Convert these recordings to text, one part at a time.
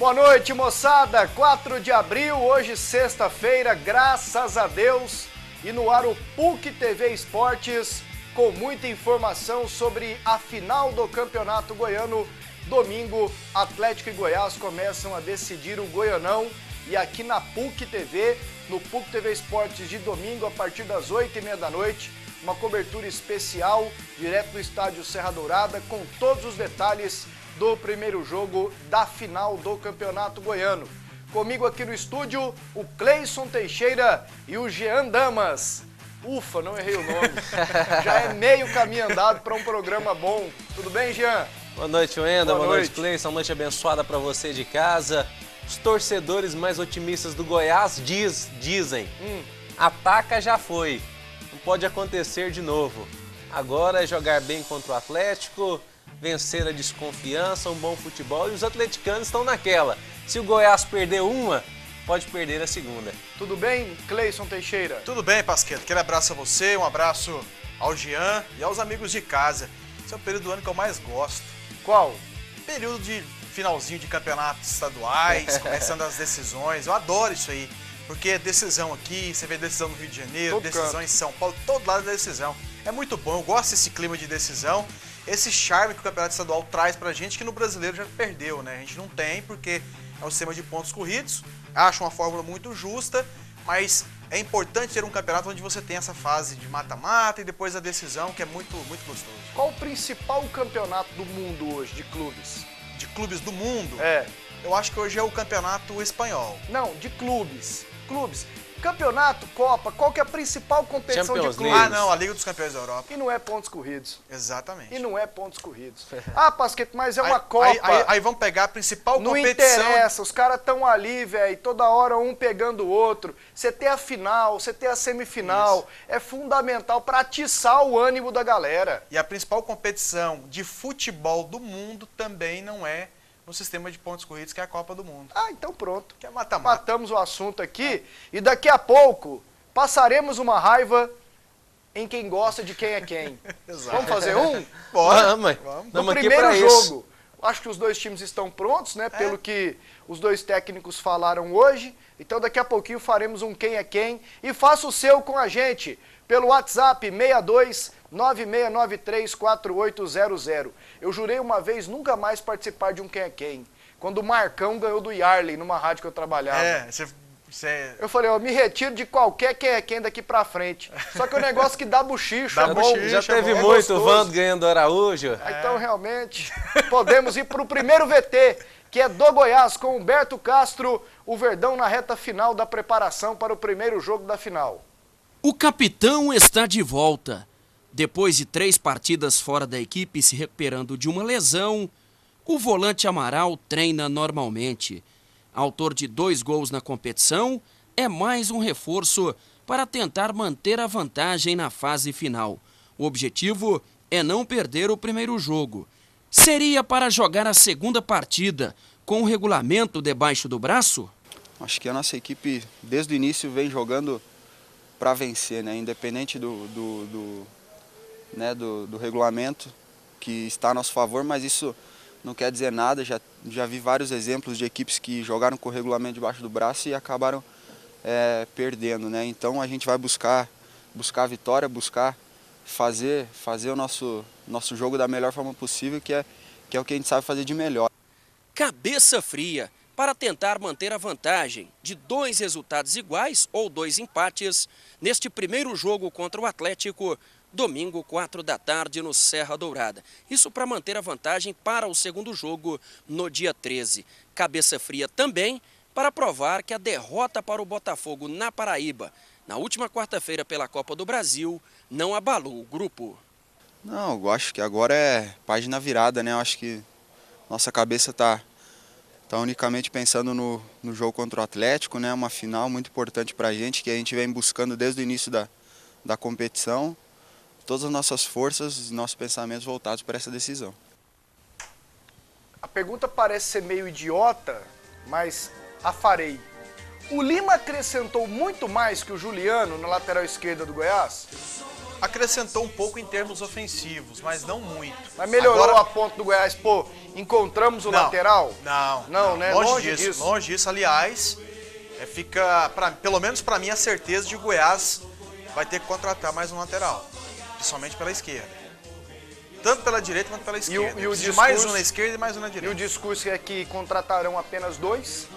Boa noite, moçada. 4 de abril, hoje sexta-feira, graças a Deus. E no ar o PUC TV Esportes, com muita informação sobre a final do Campeonato Goiano. Domingo, Atlético e Goiás começam a decidir o Goianão. E aqui na PUC TV, no PUC TV Esportes de domingo, a partir das 8h30 da noite, uma cobertura especial, direto do estádio Serra Dourada, com todos os detalhes do primeiro jogo da final do Campeonato Goiano. Comigo aqui no estúdio, o Cleison Teixeira e o Jean Damas. Ufa, não errei o nome. Já é meio caminho andado para um programa bom. Tudo bem, Jean? Boa noite, Wendel. Boa noite, Cleison. Uma noite abençoada para você de casa. Os torcedores mais otimistas do Goiás dizem, ataca já foi, não pode acontecer de novo. Agora é jogar bem contra o Atlético, vencer a desconfiança, um bom futebol, e os atleticanos estão naquela. Se o Goiás perder uma, pode perder a segunda. Tudo bem, Cleison Teixeira? Tudo bem, Pasqueto. Aquele abraço a você, um abraço ao Jean e aos amigos de casa. Esse é o período do ano que eu mais gosto. Qual? Período de finalzinho de campeonatos estaduais, começando as decisões. Eu adoro isso aí, porque é decisão aqui, você vê decisão no Rio de Janeiro, decisão em São Paulo, todo lado é decisão. É muito bom, eu gosto desse clima de decisão, esse charme que o campeonato estadual traz pra gente, que no brasileiro já perdeu, né? A gente não tem, porque é o sistema de pontos corridos, acho uma fórmula muito justa, mas é importante ter um campeonato onde você tem essa fase de mata-mata e depois a decisão, que é muito, muito gostoso. Qual o principal campeonato do mundo hoje de clubes? De clubes do mundo? É. Eu acho que hoje é o campeonato espanhol. Não, de clubes. Clubes. Campeonato, Copa, qual que é a principal competição Champions de clubes? League. Ah, não, a Liga dos Campeões da Europa. E não é pontos corridos. Exatamente. E não é pontos corridos. Ah, Pasqueto, mas é uma Copa. Aí vamos pegar a principal Não competição. interessa, os caras estão ali, velho, toda hora um pegando o outro. Você tem a final, você tem a semifinal. Isso. É fundamental para atiçar o ânimo da galera. E a principal competição de futebol do mundo também não é no sistema de pontos corridos, que é a Copa do Mundo. Ah, então pronto. Que é mata-mata. Matamos o assunto aqui e daqui a pouco passaremos uma raiva em quem gosta de quem é quem. Exato. Vamos fazer um? Bora. Vamos. No primeiro jogo, acho que os dois times estão prontos, né? Pelo que os dois técnicos falaram hoje. Então daqui a pouquinho faremos um quem é quem. E faça o seu com a gente pelo WhatsApp 62-9693-4800. Eu jurei uma vez nunca mais participar de um quem é quem. Quando o Marcão ganhou do Yarley numa rádio que eu trabalhava. Eu falei, ó, me retiro de qualquer quem é quem daqui pra frente. Só que o negócio que dá buchicho, é bom. Já teve muito, o Vando ganhando Araújo. Então, realmente, podemos ir pro primeiro VT, que é do Goiás, com Humberto Castro, o Verdão na reta final da preparação para o primeiro jogo da final. O capitão está de volta. Depois de 3 partidas fora da equipe se recuperando de uma lesão, o volante Amaral treina normalmente. Autor de 2 gols na competição, é mais um reforço para tentar manter a vantagem na fase final. O objetivo é não perder o primeiro jogo. Seria para jogar a segunda partida com o regulamento debaixo do braço? Acho que a nossa equipe, desde o início, vem jogando para vencer, né? Independente do regulamento que está a nosso favor, mas isso não quer dizer nada. Já vi vários exemplos de equipes que jogaram com o regulamento debaixo do braço e acabaram perdendo, né? Então a gente vai buscar a vitória, buscar fazer o nosso jogo da melhor forma possível, que é o que a gente sabe fazer de melhor. Cabeça fria para tentar manter a vantagem de 2 resultados iguais ou 2 empates neste primeiro jogo contra o Atlético, domingo, 4 da tarde, no Serra Dourada. Isso para manter a vantagem para o segundo jogo no dia 13. Cabeça fria também para provar que a derrota para o Botafogo na Paraíba, na última quarta-feira pela Copa do Brasil, não abalou o grupo. Não, eu acho que agora é página virada, né? Eu acho que nossa cabeça está unicamente pensando no jogo contra o Atlético, né? Uma final muito importante para a gente, que a gente vem buscando desde o início da competição. Todas as nossas forças e nossos pensamentos voltados para essa decisão. A pergunta parece ser meio idiota, mas a farei. O Lima acrescentou muito mais que o Juliano na lateral esquerda do Goiás? acrescentou um pouco em termos ofensivos, mas não muito. Mas melhorou a ponto do Goiás, pô, encontramos o lateral? Não, né? Longe disso. Longe disso, aliás, fica, pelo menos para mim, a certeza de que o Goiás vai ter que contratar mais um lateral, principalmente pela esquerda. Tanto pela direita quanto pela esquerda. E o discurso, mais um na esquerda e mais um na direita. E o discurso é que contratarão apenas 2,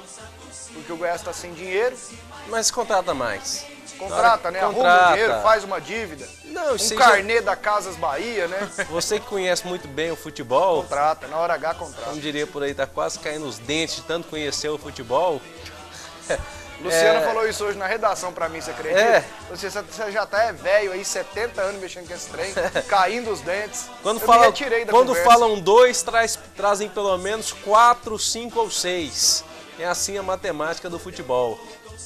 porque o Goiás está sem dinheiro. Mas contrata mais. Contrata, né? Contrata. Arruma o dinheiro, faz uma dívida. Não, um carnê da Casas Bahia, né? Você que conhece muito bem o futebol. Contrata, na hora H contrata. Como diria por aí, tá quase caindo os dentes de tanto conhecer o futebol. Luciano falou isso hoje na redação pra mim, você acredita? Você já tá velho aí, 70 anos mexendo com esse trem, caindo os dentes. Quando conversa. falam 2, trazem pelo menos 4, 5 ou 6. É assim a matemática do futebol.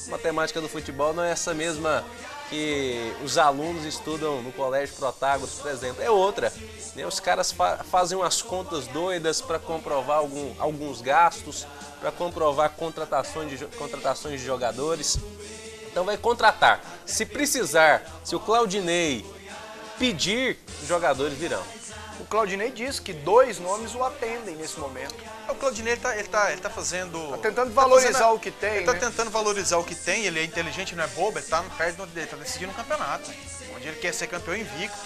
A matemática do futebol não é essa mesma que os alunos estudam no Colégio Protágoras, por exemplo. É outra. Né? Os caras fazem umas contas doidas para comprovar alguns gastos, para comprovar contratações de jogadores. Então vai contratar. Se precisar, se o Claudinei pedir, os jogadores virão. O Claudinei diz que 2 nomes o atendem nesse momento. O Claudinei ele tá fazendo... Tá tentando valorizar o que tem, Ele tá tentando valorizar o que tem, ele é inteligente, não é bobo, ele tá decidindo um campeonato, onde ele quer ser campeão invicto.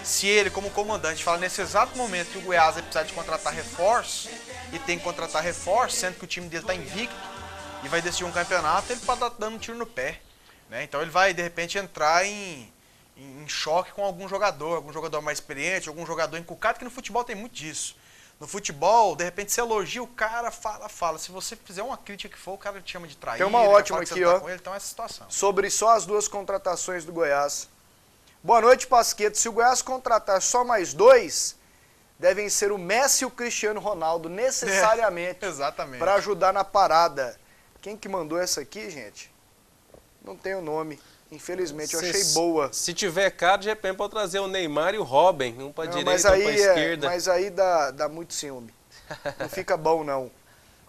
Se ele, como comandante, fala nesse exato momento que o Goiás vai precisar de contratar reforço, e tem que contratar reforço, sendo que o time dele tá invicto, e vai decidir um campeonato, ele pode estar dando um tiro no pé. Né? Então ele vai, de repente, entrar em choque com algum jogador mais experiente, algum jogador encucado, que no futebol tem muito disso. No futebol, de repente, você elogia o cara, fala. Se você fizer uma crítica que for, o cara te chama de traíra. Tem uma ótima aqui, ó, com ele, então é essa situação. Sobre só as 2 contratações do Goiás. Boa noite, Pasqueto. Se o Goiás contratar só mais 2, devem ser o Messi e o Cristiano Ronaldo, necessariamente, exatamente, para ajudar na parada. Quem que mandou essa aqui, gente? Não tem o nome. Infelizmente, eu achei boa. Se tiver caro, de repente pode trazer o Neymar e o Robin, um para direita, um para esquerda. Mas aí dá muito ciúme. Não fica bom, não.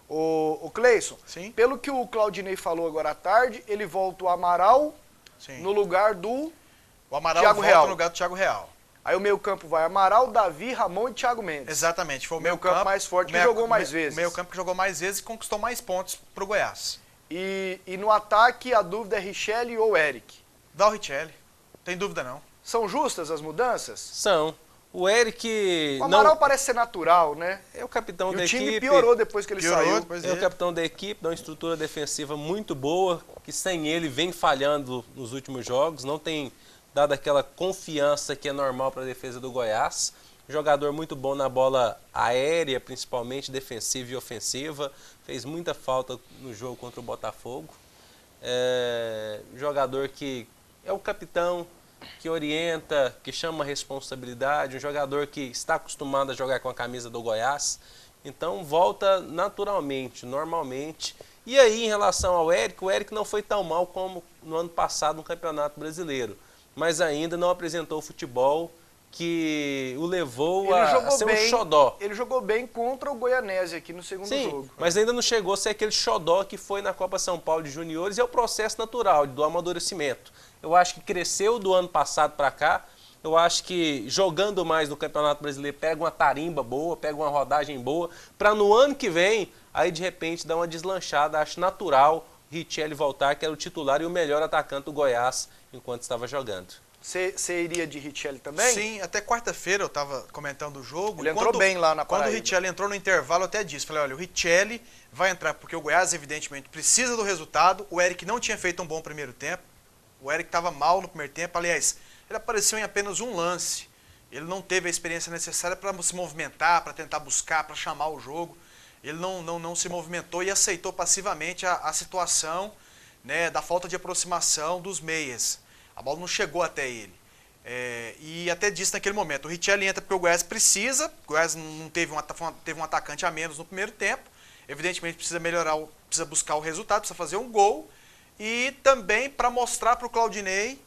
O Cleison, sim, pelo que o Claudinei falou agora à tarde, ele volta o Amaral, sim, no lugar do o Amaral Thiago volta Real. No lugar do Thiago Real. Aí o meio campo vai Amaral, Davi, Ramon e Thiago Mendes. Exatamente. Foi o meio campo mais forte, que jogou mais vezes. O meio campo que jogou mais vezes e conquistou mais pontos pro Goiás. E no ataque, a dúvida é Richelli ou Eric? Dá o Richelli. Tem dúvida, não. São justas as mudanças? São. O Eric... O Amaral parece ser natural, né? É o capitão da equipe. O time piorou depois que ele saiu. É o capitão da equipe, dá uma estrutura defensiva muito boa, que sem ele vem falhando nos últimos jogos, não tem dado aquela confiança que é normal para a defesa do Goiás. Jogador muito bom na bola aérea, principalmente defensiva e ofensiva. Fez muita falta no jogo contra o Botafogo. Jogador que é o capitão, que orienta, que chama a responsabilidade. Um jogador que está acostumado a jogar com a camisa do Goiás. Então volta naturalmente, normalmente. E aí, em relação ao Eric, o Eric não foi tão mal como no ano passado no Campeonato Brasileiro. Mas ainda não apresentou o futebol que o levou a ser um xodó. Ele jogou bem contra o Goianese aqui no segundo jogo. Mas ainda não chegou a ser aquele xodó que foi na Copa São Paulo de Juniores, e é o processo natural do amadurecimento. Eu acho que cresceu do ano passado para cá. Eu acho que jogando mais no Campeonato Brasileiro pega uma tarimba boa, pega uma rodagem boa, para no ano que vem, aí de repente dar uma deslanchada. Acho natural Richelli voltar, que era o titular e o melhor atacante do Goiás enquanto estava jogando. Você iria de Richelli também? Sim, até quarta-feira eu estava comentando o jogo. Ele entrou bem lá na Paraíba. Quando o Richelli entrou no intervalo, eu até disse, falei, olha, o Richelli vai entrar porque o Goiás, evidentemente, precisa do resultado. O Eric não tinha feito um bom primeiro tempo. O Eric estava mal no primeiro tempo. Aliás, ele apareceu em apenas um lance. Ele não teve a experiência necessária para se movimentar, para tentar buscar, para chamar o jogo. Ele não se movimentou e aceitou passivamente a situação, né, da falta de aproximação dos meias. A bola não chegou até ele. E até disse naquele momento, o Richelli entra porque o Goiás precisa. O Goiás não teve um atacante a menos no primeiro tempo. Evidentemente precisa melhorar, precisa buscar o resultado, precisa fazer um gol. E também para mostrar para o Claudinei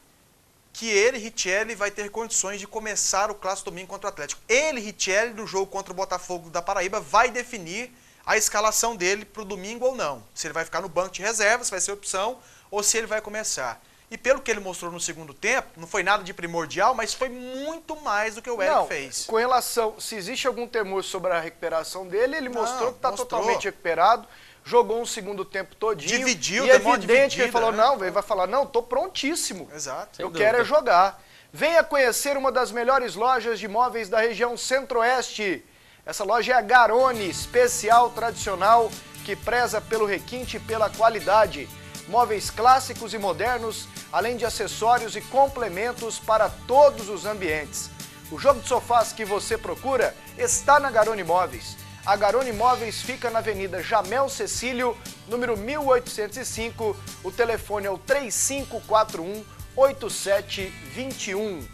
que ele, Richelli, vai ter condições de começar o clássico domingo contra o Atlético. Ele, Richelli, no jogo contra o Botafogo da Paraíba, vai definir a escalação dele para o domingo ou não. Se ele vai ficar no banco de reservas, vai ser opção, ou se ele vai começar. E pelo que ele mostrou no segundo tempo, não foi nada de primordial, mas foi muito mais do que o Eric fez. Com relação, se existe algum temor sobre a recuperação dele, ele mostrou que está totalmente recuperado, jogou um segundo tempo todinho. Dividiu, e é evidente que ele falou, não, ele vai falar, não, tô prontíssimo. Exato. Eu quero é jogar. Venha conhecer uma das melhores lojas de móveis da região Centro-Oeste. Essa loja é a Garone, especial, tradicional, que preza pelo requinte e pela qualidade. Móveis clássicos e modernos, além de acessórios e complementos para todos os ambientes. O jogo de sofás que você procura está na Garone Móveis. A Garone Móveis fica na Avenida Jamel Cecílio, número 1805. O telefone é o 3541-8721.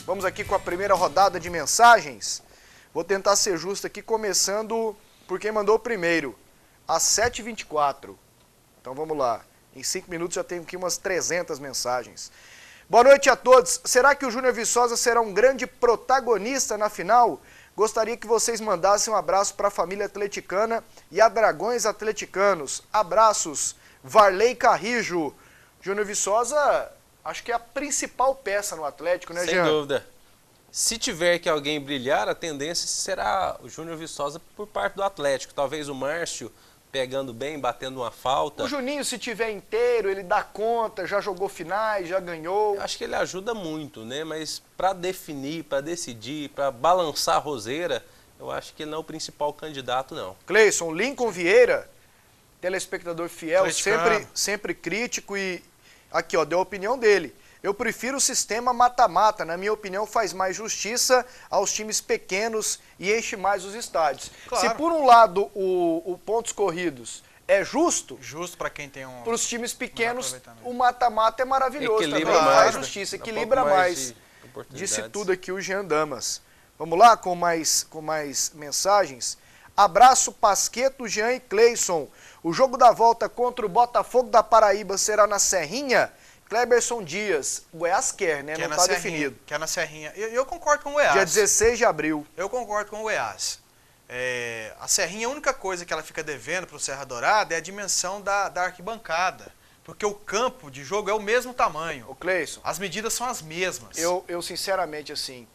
Vamos aqui com a primeira rodada de mensagens. Vou tentar ser justo aqui, começando por quem mandou o primeiro, às 7h24. Então vamos lá. Em 5 minutos já tenho aqui umas 300 mensagens. Boa noite a todos. Será que o Júnior Viçosa será um grande protagonista na final? Gostaria que vocês mandassem um abraço para a família atleticana e a Dragões Atleticanos. Abraços, Varley Carrijo. Júnior Viçosa, acho que é a principal peça no Atlético, né, Jean? Sem dúvida. Se tiver que alguém brilhar, a tendência será o Júnior Viçosa por parte do Atlético. Talvez o Márcio pegando bem, batendo uma falta. O Juninho, se tiver inteiro, ele dá conta, já jogou finais, já ganhou. Eu acho que ele ajuda muito, né? Mas para definir, para decidir, para balançar a roseira, eu acho que ele não é o principal candidato, não. Cleison, Lincoln Vieira, telespectador fiel, sempre crítico e aqui, ó, deu a opinião dele. Eu prefiro o sistema mata-mata, na minha opinião faz mais justiça aos times pequenos e enche mais os estádios. Claro. Se por um lado o pontos corridos é justo para quem tem um... Para os times pequenos o mata-mata é maravilhoso, equilibra também mais, faz justiça, equilibra mais. Disse tudo aqui o Jean Damas. Vamos lá com mais mensagens. Abraço Pasqueto, Jean e Cleison. O jogo da volta contra o Botafogo da Paraíba será na Serrinha? Cleberson Dias, o Goiás quer, né? Não está definido. Quer na Serrinha. Eu concordo com o Goiás. Dia 16 de abril. Eu concordo com o Goiás. A Serrinha, a única coisa que ela fica devendo para o Serra Dourada é a dimensão da arquibancada. Porque o campo de jogo é o mesmo tamanho. Ô Cleison, as medidas são as mesmas. Eu sinceramente, assim,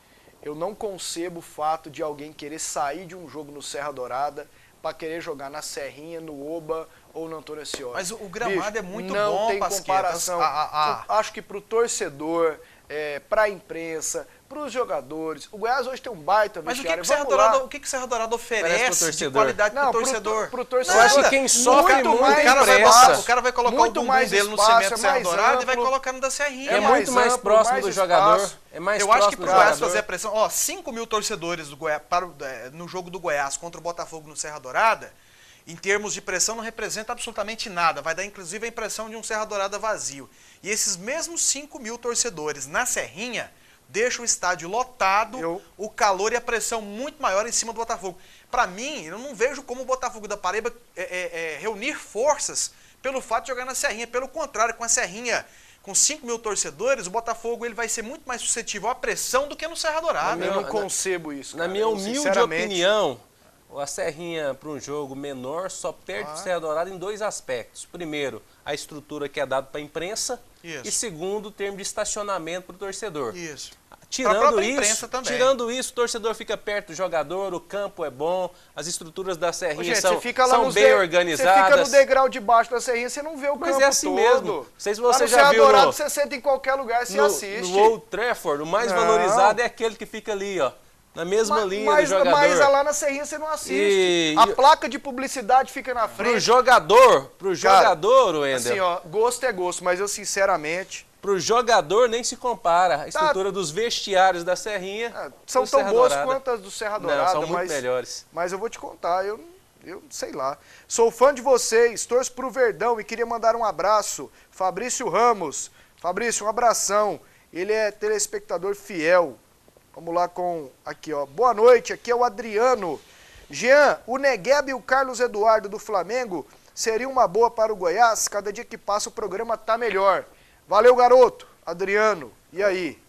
eu não concebo o fato de alguém querer sair de um jogo no Serra Dourada para querer jogar na Serrinha, no Oba ou no Antônio Ascioli. Mas o gramado é muito não bom, tem comparação. Acho que para o torcedor, para a imprensa, para os jogadores. O Goiás hoje tem um baita vestiário. O que o Serra Dourada oferece de qualidade para o torcedor? Pro torcedor. Eu acho que quem sofre muito é a imprensa. O cara vai colocar o bumbum dele no cimento Serra Dourada e vai colocar no da Serrinha. É muito mais próximo do jogador. Eu acho que para o Goiás fazer a pressão... 5 mil torcedores do Goiás, no jogo do Goiás contra o Botafogo no Serra Dourada, em termos de pressão, não representa absolutamente nada. Vai dar, inclusive, a impressão de um Serra Dourada vazio. E esses mesmos 5 mil torcedores na Serrinha deixam o estádio lotado, o calor e a pressão muito maior em cima do Botafogo. Para mim, eu não vejo como o Botafogo da Paraíba reunir forças pelo fato de jogar na Serrinha. Pelo contrário, com a Serrinha, com 5 mil torcedores, o Botafogo ele vai ser muito mais suscetível à pressão do que no Serra Dourada. Eu não concebo isso. Na minha humilde opinião, a Serrinha, para um jogo menor, só perde o Serra Dourada em 2 aspectos. Primeiro, a estrutura que é dada para a imprensa. Isso. E segundo, o termo de estacionamento para o torcedor. Isso. Tirando isso, o torcedor fica perto do jogador, o campo é bom, as estruturas da Serrinha são bem organizadas. Você fica no degrau de baixo da Serrinha, você não vê o campo todo. Mas é assim mesmo. Não sei se você já viu. Dourado, você senta em qualquer lugar, você assiste. No Old Trafford, o mais valorizado é aquele que fica ali, ó. Na mesma linha do jogador. Mas lá na Serrinha você não assiste. A placa de publicidade fica na frente. Pro jogador, Wendel. Assim, ó, gosto é gosto, mas eu sinceramente... Pro jogador nem se compara. A estrutura dos vestiários da Serrinha são tão boas quanto as do Serra Dourada. Não, são muito melhores. Mas eu vou te contar, eu sei lá. Sou fã de vocês, torço pro Verdão e queria mandar um abraço. Fabrício Ramos. Fabrício, um abração. Ele é telespectador fiel. Vamos lá com, aqui ó, boa noite, aqui é o Adriano. Jean, o Negueba e o Carlos Eduardo do Flamengo seria uma boa para o Goiás? Cada dia que passa o programa tá melhor. Valeu, garoto. Adriano, e aí?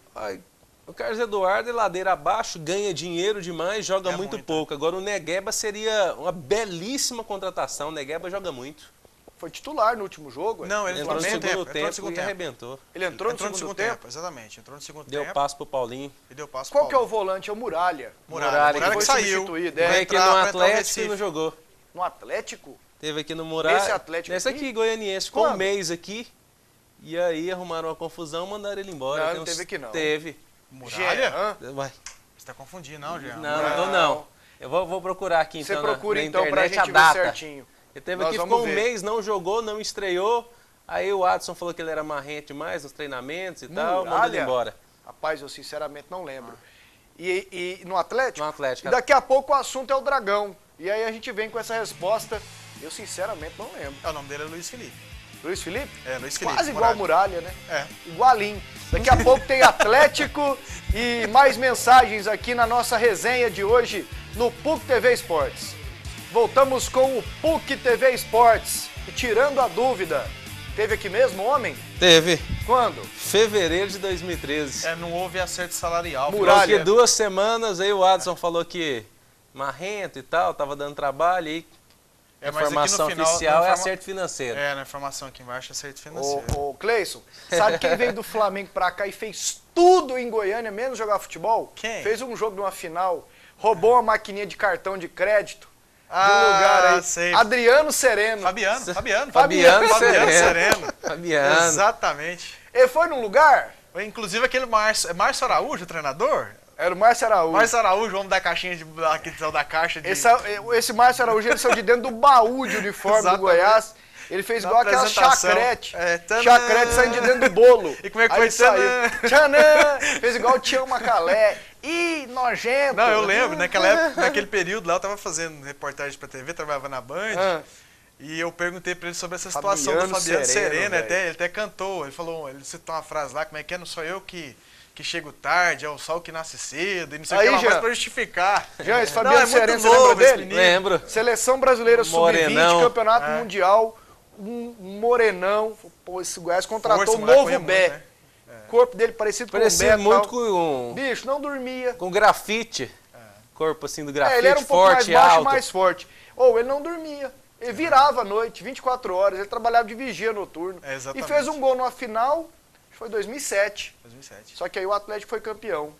O Carlos Eduardo é ladeira abaixo, ganha dinheiro demais, joga muito pouco. Agora o Negueba seria uma belíssima contratação, o Negueba joga muito. foi titular no último jogo. Não, ele entrou no segundo tempo segundo e arrebentou. Ele entrou no segundo tempo? Exatamente, entrou no segundo Deu tempo. passo pro Paulinho. E deu passo Qual pro que é o Paulinho. volante? É o Muralha. Muralha Foi que saiu. substituído, Veio aqui no pra entrar o Atlético e Recife. não jogou. No Atlético? Teve aqui no Muralha. Esse Atlético Nesse aqui? aqui, goianiense. Ficou um Quando? mês aqui. E aí arrumaram uma confusão, mandaram ele embora. Não, Tem não teve aqui não. Teve. Muralha? Jean? Vai. Você tá confundindo, não, Jean? Não. Eu vou procurar aqui Você então procura na então pra internet gente a ver data. certinho. Ele teve Nós aqui, vamos ficou um ver. mês, não jogou, não estreou. Aí o Adson falou que ele era marrente demais nos treinamentos e tal, mandou ele embora. Rapaz, eu sinceramente não lembro. E no Atlético? No Atlético. E daqui a pouco o assunto é o Dragão. E aí a gente vem com essa resposta. Eu sinceramente não lembro. O nome dele é Luiz Felipe. Luiz Felipe? É, Luiz Felipe. Quase igual a Muralha, né? É. Igualinho. Daqui a pouco tem Atlético e mais mensagens aqui na nossa resenha de hoje no PUC TV Esportes. Voltamos com o PUC TV Esportes. E tirando a dúvida, teve aqui mesmo homem? Teve. Quando? Fevereiro de 2013. Não houve acerto salarial. Muralha. Porque 2 semanas, aí o Adson falou que marrento e tal, tava dando trabalho e a mas aqui no informação final, oficial é acerto financeiro. Na informação aqui embaixo é acerto financeiro. Ô Cleison, sabe quem veio do Flamengo pra cá e fez tudo em Goiânia, menos jogar futebol? Quem? Fez um jogo de uma final, roubou uma maquininha de cartão de crédito de um lugar aí. Sei. Adriano Sereno. Fabiano Sereno. Fabiano. Exatamente. Ele foi num lugar, Inclusive aquele Márcio Araújo, o treinador. era o Márcio Araújo. Márcio Araújo, homem da caixinha da caixa de... Esse Márcio Araújo, ele saiu de dentro do baú de uniforme do Exatamente. Goiás. Ele fez Na igual aquela apresentação. chacrete. Tadã! Chacrete saindo de dentro do bolo. E como é que Aí foi? ele saiu. Tadã! Tchanã! Fez igual o Tião Macalé. Ih, nojento. Não, eu lembro, naquela época, naquele período lá, eu tava fazendo reportagem pra TV, trabalhava na Band, e eu perguntei pra ele sobre essa situação do Fabiano Sereno, ele até cantou, ele citou uma frase lá, como é que é, não sou eu que chego tarde, é o sol que nasce cedo, e não sei o que lá mais pra justificar. Jean, esse Fabiano Sereno, você novo lembra esse dele? menino. Lembro. Seleção Brasileira Morenão. Sub-20, Campeonato Mundial, um morenão. Pô, esse Goiás contratou Força, um moleque novo corria Bé. muito, né? O corpo dele parecido com o Parecia Bé. muito tal. com Bicho, não dormia. grafite. Corpo assim do grafite, Ele era um pouco forte, mais baixo alto. e mais forte. Ou ele não dormia. Ele virava à noite, 24 horas. Ele trabalhava de vigia noturno. É, E exatamente. fez um gol numa final, acho que foi 2007. 2007. Só que aí o Atlético foi campeão.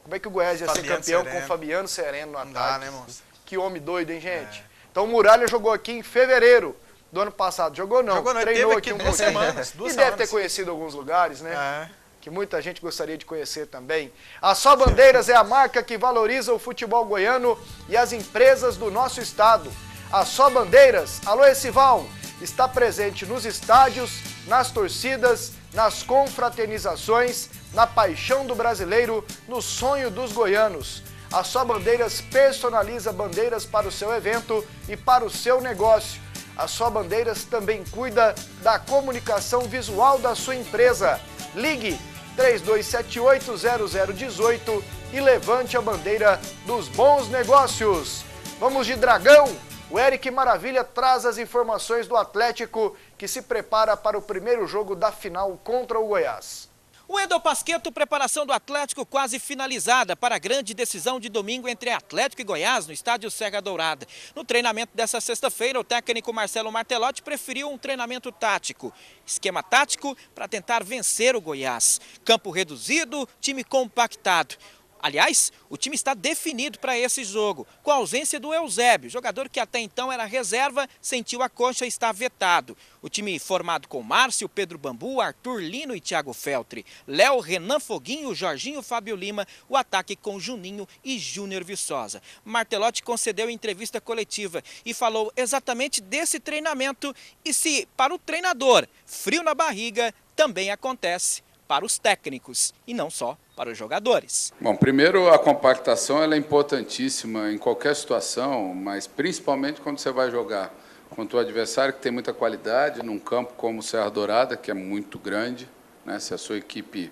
Como é que o Goiás ia ser Fabiano campeão Sereno. com o Fabiano Sereno no Não ataque? dá, né, moço? Que homem doido, hein, gente? Então o Muralha jogou aqui em fevereiro do ano passado. Jogou não, Jogou não, ele treinou teve aqui aqui um 2 pouquinho. semanas, 2 E deve semanas. ter conhecido alguns lugares, né? É. Que muita gente gostaria de conhecer também. A Só Bandeiras é a marca que valoriza o futebol goiano e as empresas do nosso estado. A Só Bandeiras, alô Esival, está presente nos estádios, nas torcidas, nas confraternizações, na paixão do brasileiro, no sonho dos goianos. A Só Bandeiras personaliza bandeiras para o seu evento e para o seu negócio. A Só Bandeiras também cuida da comunicação visual da sua empresa. Ligue 3278-0018 e levante a bandeira dos bons negócios. Vamos de Dragão. O Eric Maravilha traz as informações do Atlético, que se prepara para o primeiro jogo da final contra o Goiás. O Wendel Pasquetto, preparação do Atlético quase finalizada para a grande decisão de domingo entre Atlético e Goiás no estádio Serra Dourada. No treinamento dessa sexta-feira, o técnico Marcelo Martelotti preferiu um treinamento tático. Esquema tático para tentar vencer o Goiás. Campo reduzido, time compactado. Aliás, o time está definido para esse jogo, com a ausência do Eusébio, jogador que até então era reserva, sentiu a coxa e está vetado. O time formado com Márcio, Pedro Bambu, Arthur Lino e Thiago Feltre, Léo, Renan Foguinho, Jorginho, Fábio Lima, o ataque com Juninho e Júnior Viçosa. Martelotti concedeu entrevista coletiva e falou exatamente desse treinamento e se, para o treinador, frio na barriga também acontece para os técnicos e não só para os jogadores. Bom, primeiro a compactação ela é importantíssima em qualquer situação, mas principalmente quando você vai jogar contra o adversário que tem muita qualidade, num campo como o Serra Dourada, que é muito grande, né? Se a sua equipe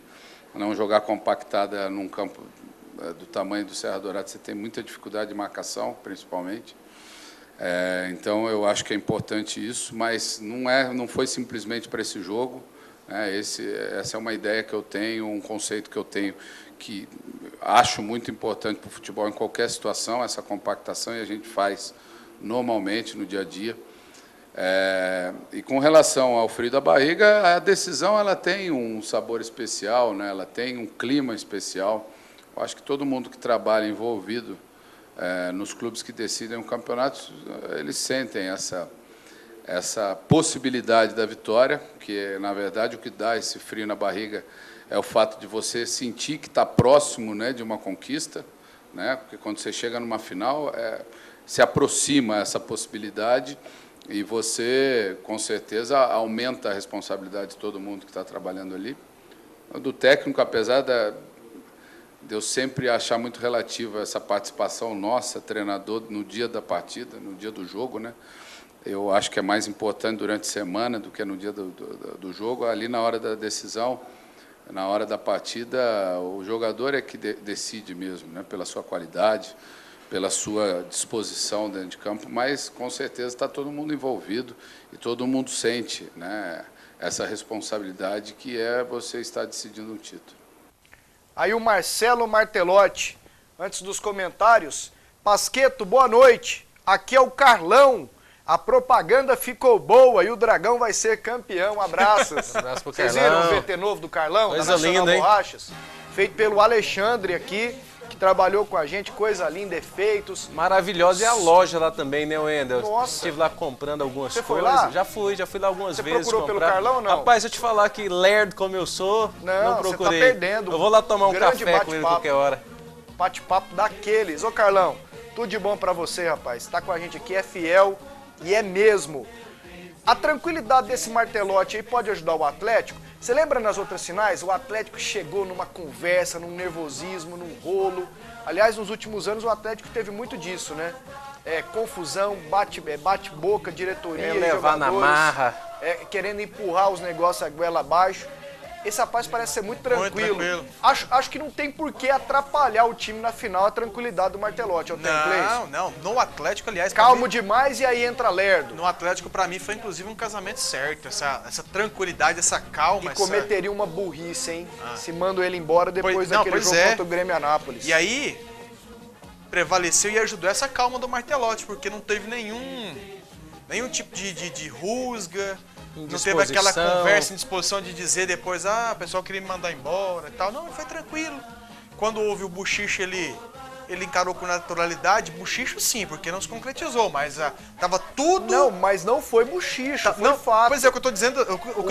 não jogar compactada num campo do tamanho do Serra Dourada, você tem muita dificuldade de marcação, principalmente. Então eu acho que é importante isso, mas não foi simplesmente para esse jogo. Essa é uma ideia que eu tenho, um conceito que eu tenho, que acho muito importante para o futebol em qualquer situação, essa compactação, e a gente faz normalmente no dia a dia. E com relação ao frio da barriga, a decisão ela tem um sabor especial, né? Ela tem um clima especial. Eu acho que todo mundo que trabalha envolvido nos clubes que decidem o campeonato, eles sentem essa possibilidade da vitória, que na verdade o que dá esse frio na barriga é o fato de você sentir que está próximo, né, de uma conquista, né? Porque quando você chega numa final, se aproxima essa possibilidade e você, com certeza, aumenta a responsabilidade de todo mundo que está trabalhando ali. Do técnico, apesar de eu sempre achar muito relativa essa participação nossa, treinador, no dia da partida, no dia do jogo, né? Eu acho que é mais importante durante a semana do que no dia do jogo. Ali, na hora da decisão, na hora da partida, o jogador é que decide mesmo, né? Pela sua qualidade, pela sua disposição dentro de campo, mas, com certeza, está todo mundo envolvido e todo mundo sente, né, essa responsabilidade que é você estar decidindo um título. Aí o Marcelo Martelotti, antes dos comentários. Pasqueto, boa noite. Aqui é o Carlão. A propaganda ficou boa e o Dragão vai ser campeão. Abraços. Abraço pro Vocês Carlão. viram o VT novo do Carlão? Coisa da Nacional linda, hein? Borrachas? Feito pelo Alexandre aqui, que trabalhou com a gente. Coisa linda, efeitos. Maravilhosa. E a loja lá também, né, Wendel? Nossa. Estive lá comprando algumas Você foi coisas. lá? Já fui lá algumas Você vezes procurou comprar. pelo Carlão ou não? Rapaz, se eu te falar que lerdo como eu sou, não Você tá procurei. perdendo. Eu vou lá tomar um Grande café com ele bate-papo. qualquer hora. Bate-papo daqueles. Ô, Carlão, tudo de bom pra você, rapaz. Tá com a gente aqui, é fiel e é mesmo. A tranquilidade desse Martelotti aí pode ajudar o Atlético? Você lembra nas outras finais? O Atlético chegou numa conversa, num nervosismo, num rolo. Aliás, nos últimos anos o Atlético teve muito disso, né? Confusão, bate-boca, diretoria, levar na jogadores, marra. querendo empurrar os negócios a goela abaixo. Esse rapaz parece ser muito tranquilo. tranquilo. Acho que não tem por que atrapalhar o time na final a tranquilidade do Martelotti. Eu tenho inglês. Não. No Atlético, aliás... pra Calmo mim, demais e aí entra lerdo. no Atlético, pra mim, foi inclusive um casamento certo. Essa tranquilidade, essa calma. E cometeria uma burrice, hein? Se manda ele embora depois daquele pois jogo é. contra o Grêmio Anápolis. E aí, prevaleceu e ajudou essa calma do Martelotti, porque não teve nenhum tipo de rusga, não teve aquela conversa, indisposição de dizer depois, o pessoal queria me mandar embora e tal. Não, foi tranquilo. Quando houve o buchicho, ele encarou com naturalidade. Buchicho sim, porque não se concretizou, mas tava tudo... Não, mas não foi buchicho, foi fato. Pois é, o que eu tô dizendo...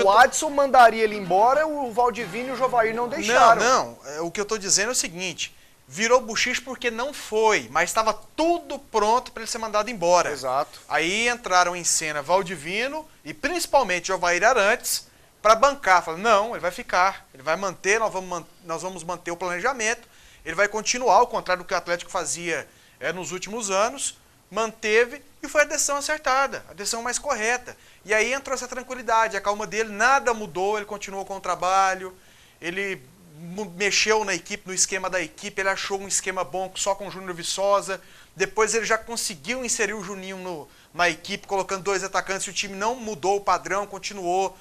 O Adson mandaria ele embora, o Valdivino e o Jovair não deixaram. O que eu tô dizendo é o seguinte... Virou buchicho porque não foi, mas estava tudo pronto para ele ser mandado embora. Exato. Aí entraram em cena Valdivino e principalmente Jovair Arantes para bancar. Falaram, não, ele vai ficar, ele vai manter, nós vamos manter o planejamento, ele vai continuar, ao contrário do que o Atlético fazia nos últimos anos, manteve e foi a decisão acertada, a decisão mais correta. E aí entrou essa tranquilidade, a calma dele, nada mudou, ele continuou com o trabalho, ele... mexeu na equipe, no esquema da equipe, ele achou um esquema bom só com o Júnior Viçosa, depois ele já conseguiu inserir o Juninho na equipe, colocando 2 atacantes, e o time não mudou o padrão, continuou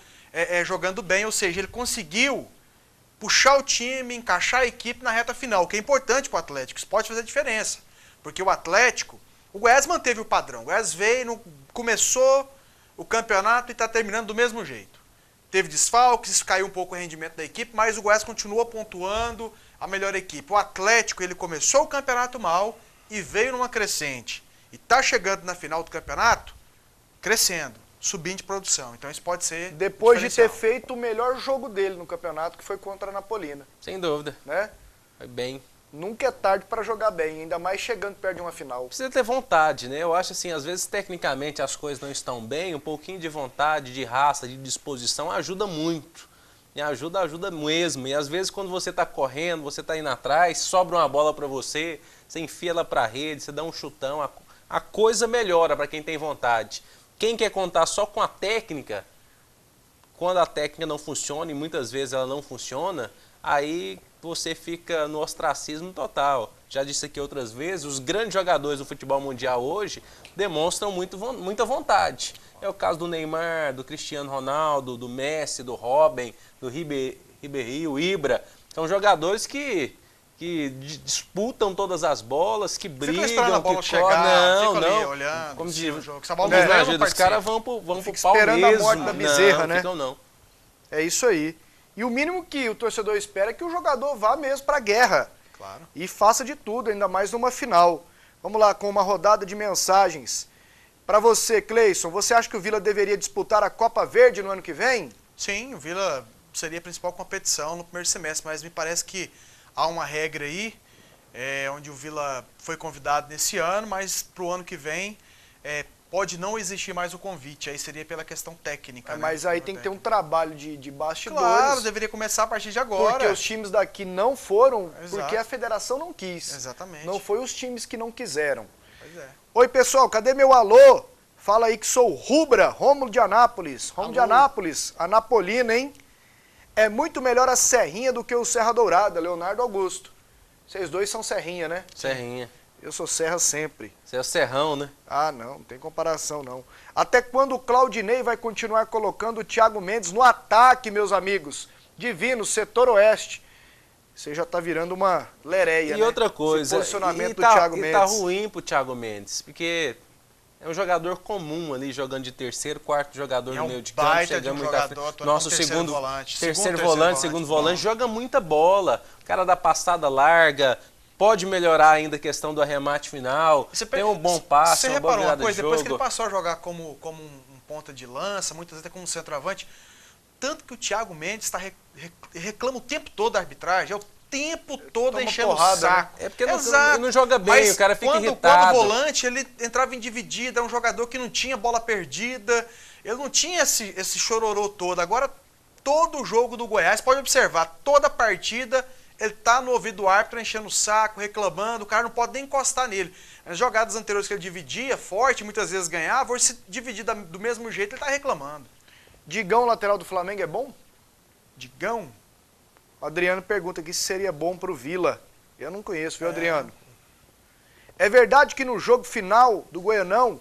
jogando bem, ou seja, ele conseguiu puxar o time, encaixar a equipe na reta final, o que é importante para o Atlético, isso pode fazer diferença, porque o Atlético, o Goiás manteve o padrão, o Goiás veio, começou o campeonato e está terminando do mesmo jeito. Teve desfalques, caiu um pouco o rendimento da equipe, mas o Goiás continua pontuando a melhor equipe. O Atlético, ele começou o campeonato mal e veio numa crescente. E está chegando na final do campeonato, crescendo, subindo de produção. Então isso pode ser depois de ter feito o melhor jogo dele no campeonato, que foi contra a Napolina. Sem dúvida. Né? Foi bem. Nunca é tarde para jogar bem, ainda mais chegando perto de uma final. Precisa ter vontade, né? Eu acho assim, às vezes tecnicamente as coisas não estão bem, um pouquinho de vontade, de raça, de disposição ajuda muito. E ajuda mesmo. E às vezes quando você está correndo, você está indo atrás, sobra uma bola para você enfia ela para a rede, você dá um chutão, a coisa melhora para quem tem vontade. Quem quer contar só com a técnica, quando a técnica não funciona, e muitas vezes ela não funciona, aí você fica no ostracismo total. Já disse aqui outras vezes, os grandes jogadores do futebol mundial hoje demonstram muita vontade. É o caso do Neymar, do Cristiano Ronaldo, do Messi, do Robben, do Ribéry, o Ibra. São jogadores que que disputam todas as bolas, que brigam, esperando a bola que chegar, não, ali não. olhando, Como diz, o jogo. Se a bola não não, vem, os caras vão pro pau esperando mesmo. a morte da bezerra, não, né? Ficam não. É isso aí. E o mínimo que o torcedor espera é que o jogador vá mesmo para a guerra. Claro. E faça de tudo, ainda mais numa final. Vamos lá, com uma rodada de mensagens. Para você, Cleison, você acha que o Vila deveria disputar a Copa Verde no ano que vem? Sim, o Vila seria a principal competição no primeiro semestre, mas me parece que há uma regra aí, onde o Vila foi convidado nesse ano, mas para o ano que vem pode não existir mais o convite, aí seria pela questão técnica. Mas aí tem que ter um trabalho de bastidores. Claro, deveria começar a partir de agora. Porque os times daqui não foram, Exato. porque a federação não quis. Exatamente. Não foi os times que não quiseram. Pois é. Oi, pessoal, cadê meu alô? Fala aí que sou o Rubra, Rômulo de Anápolis. Rômulo de Anápolis, Anapolina, hein? É muito melhor a Serrinha do que o Serra Dourada, Leonardo Augusto. Vocês dois são Serrinha, né? Serrinha. Eu sou Serra sempre. Você é o Serrão, né? Ah, não tem comparação, não. Até quando o Claudinei vai continuar colocando o Thiago Mendes no ataque, meus amigos? Divino, setor oeste. Você já tá virando uma lereia, né? E outra coisa, esse posicionamento do tá, Thiago Mendes. tá ruim pro Thiago Mendes, porque é um jogador comum ali, jogando de terceiro, quarto jogador no meio de campo, chegando muito à frente. Nosso segundo volante, segundo volante, joga muita bola. O cara dá passada larga, pode melhorar ainda a questão do arremate final, tem um bom passe, uma boa virada de jogo. Depois que ele passou a jogar como um ponta de lança, muitas vezes até como centroavante, tanto que o Thiago Mendes reclama o tempo todo da arbitragem, é o tempo todo enchendo o saco. Né? É porque ele não joga bem, mas o cara fica irritado. Quando o volante, ele entrava em dividida, era um jogador que não tinha bola perdida, ele não tinha esse chororô todo. Agora, todo o jogo do Goiás, pode observar, toda partida, ele tá no ouvido do árbitro, enchendo o saco, reclamando, o cara não pode nem encostar nele. As jogadas anteriores que ele dividia, forte, muitas vezes ganhava, hoje se dividir do mesmo jeito, ele tá reclamando. Digão, lateral do Flamengo, é bom? Digão? O Adriano pergunta aqui se seria bom pro Vila. Eu não conheço, viu, Adriano? É verdade que no jogo final do Goianão,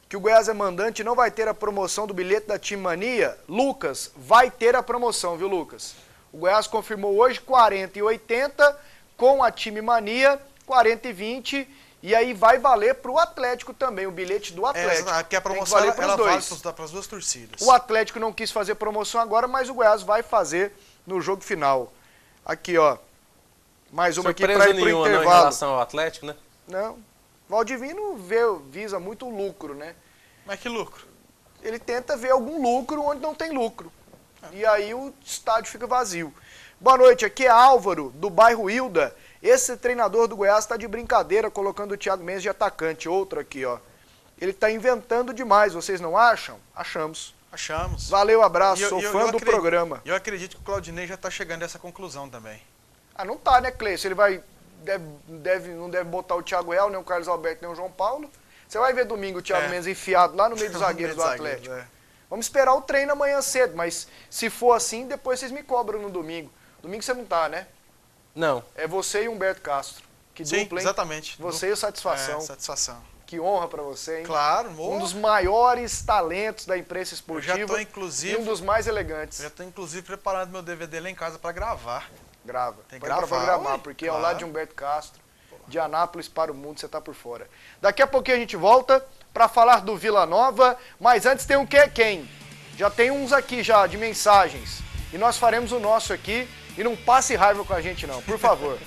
que o Goiás é mandante, não vai ter a promoção do bilhete da Time Mania? Lucas, vai ter a promoção, viu, Lucas? O Goiás confirmou hoje 40 e 80, com a Time Mania, 40 e 20, e aí vai valer para o Atlético também, o bilhete do Atlético. Porque a promoção ela vale para as duas torcidas. O Atlético não quis fazer promoção agora, mas o Goiás vai fazer no jogo final. Aqui, ó, mais uma aqui para ir pro intervalo. Não, em relação ao Atlético, né? Não, Valdivino visa muito lucro, né? Mas que lucro? Ele tenta ver algum lucro onde não tem lucro. E aí o estádio fica vazio. Boa noite, aqui é Álvaro, do bairro Hilda. Esse treinador do Goiás está de brincadeira, colocando o Thiago Mendes de atacante. Outro aqui, ó. Ele está inventando demais, vocês não acham? Achamos. Achamos. Valeu, abraço, sou fã do programa. Eu acredito que o Claudinei já está chegando a essa conclusão também. Ah, não tá, né, Cleiton? Ele vai, não deve botar o Thiago Real, nem o Carlos Alberto, nem o João Paulo. Você vai ver domingo o Thiago Mendes enfiado lá no meio dos zagueiros do Atlético. Vamos esperar o treino amanhã cedo, mas se for assim, depois vocês me cobram no domingo. Domingo você não tá, né? Não. É você e o Humberto Castro. Que Sim, dupla, hein? Exatamente. Você e o Satisfação. Satisfação. Que honra pra você, hein? Claro. Um dos maiores talentos da imprensa esportiva. Eu já tô, inclusive, e um dos mais elegantes. Já estou, inclusive, preparando meu DVD lá em casa para gravar. Grava. Tem que gravar, pra programar, porque ao lado de Humberto Castro, de Anápolis para o mundo, você tá por fora. Daqui a pouquinho a gente volta para falar do Vila Nova, mas antes tem um Quem é Quem. Já tem uns aqui já de mensagens. E nós faremos o nosso aqui. E não passe raiva com a gente não, por favor.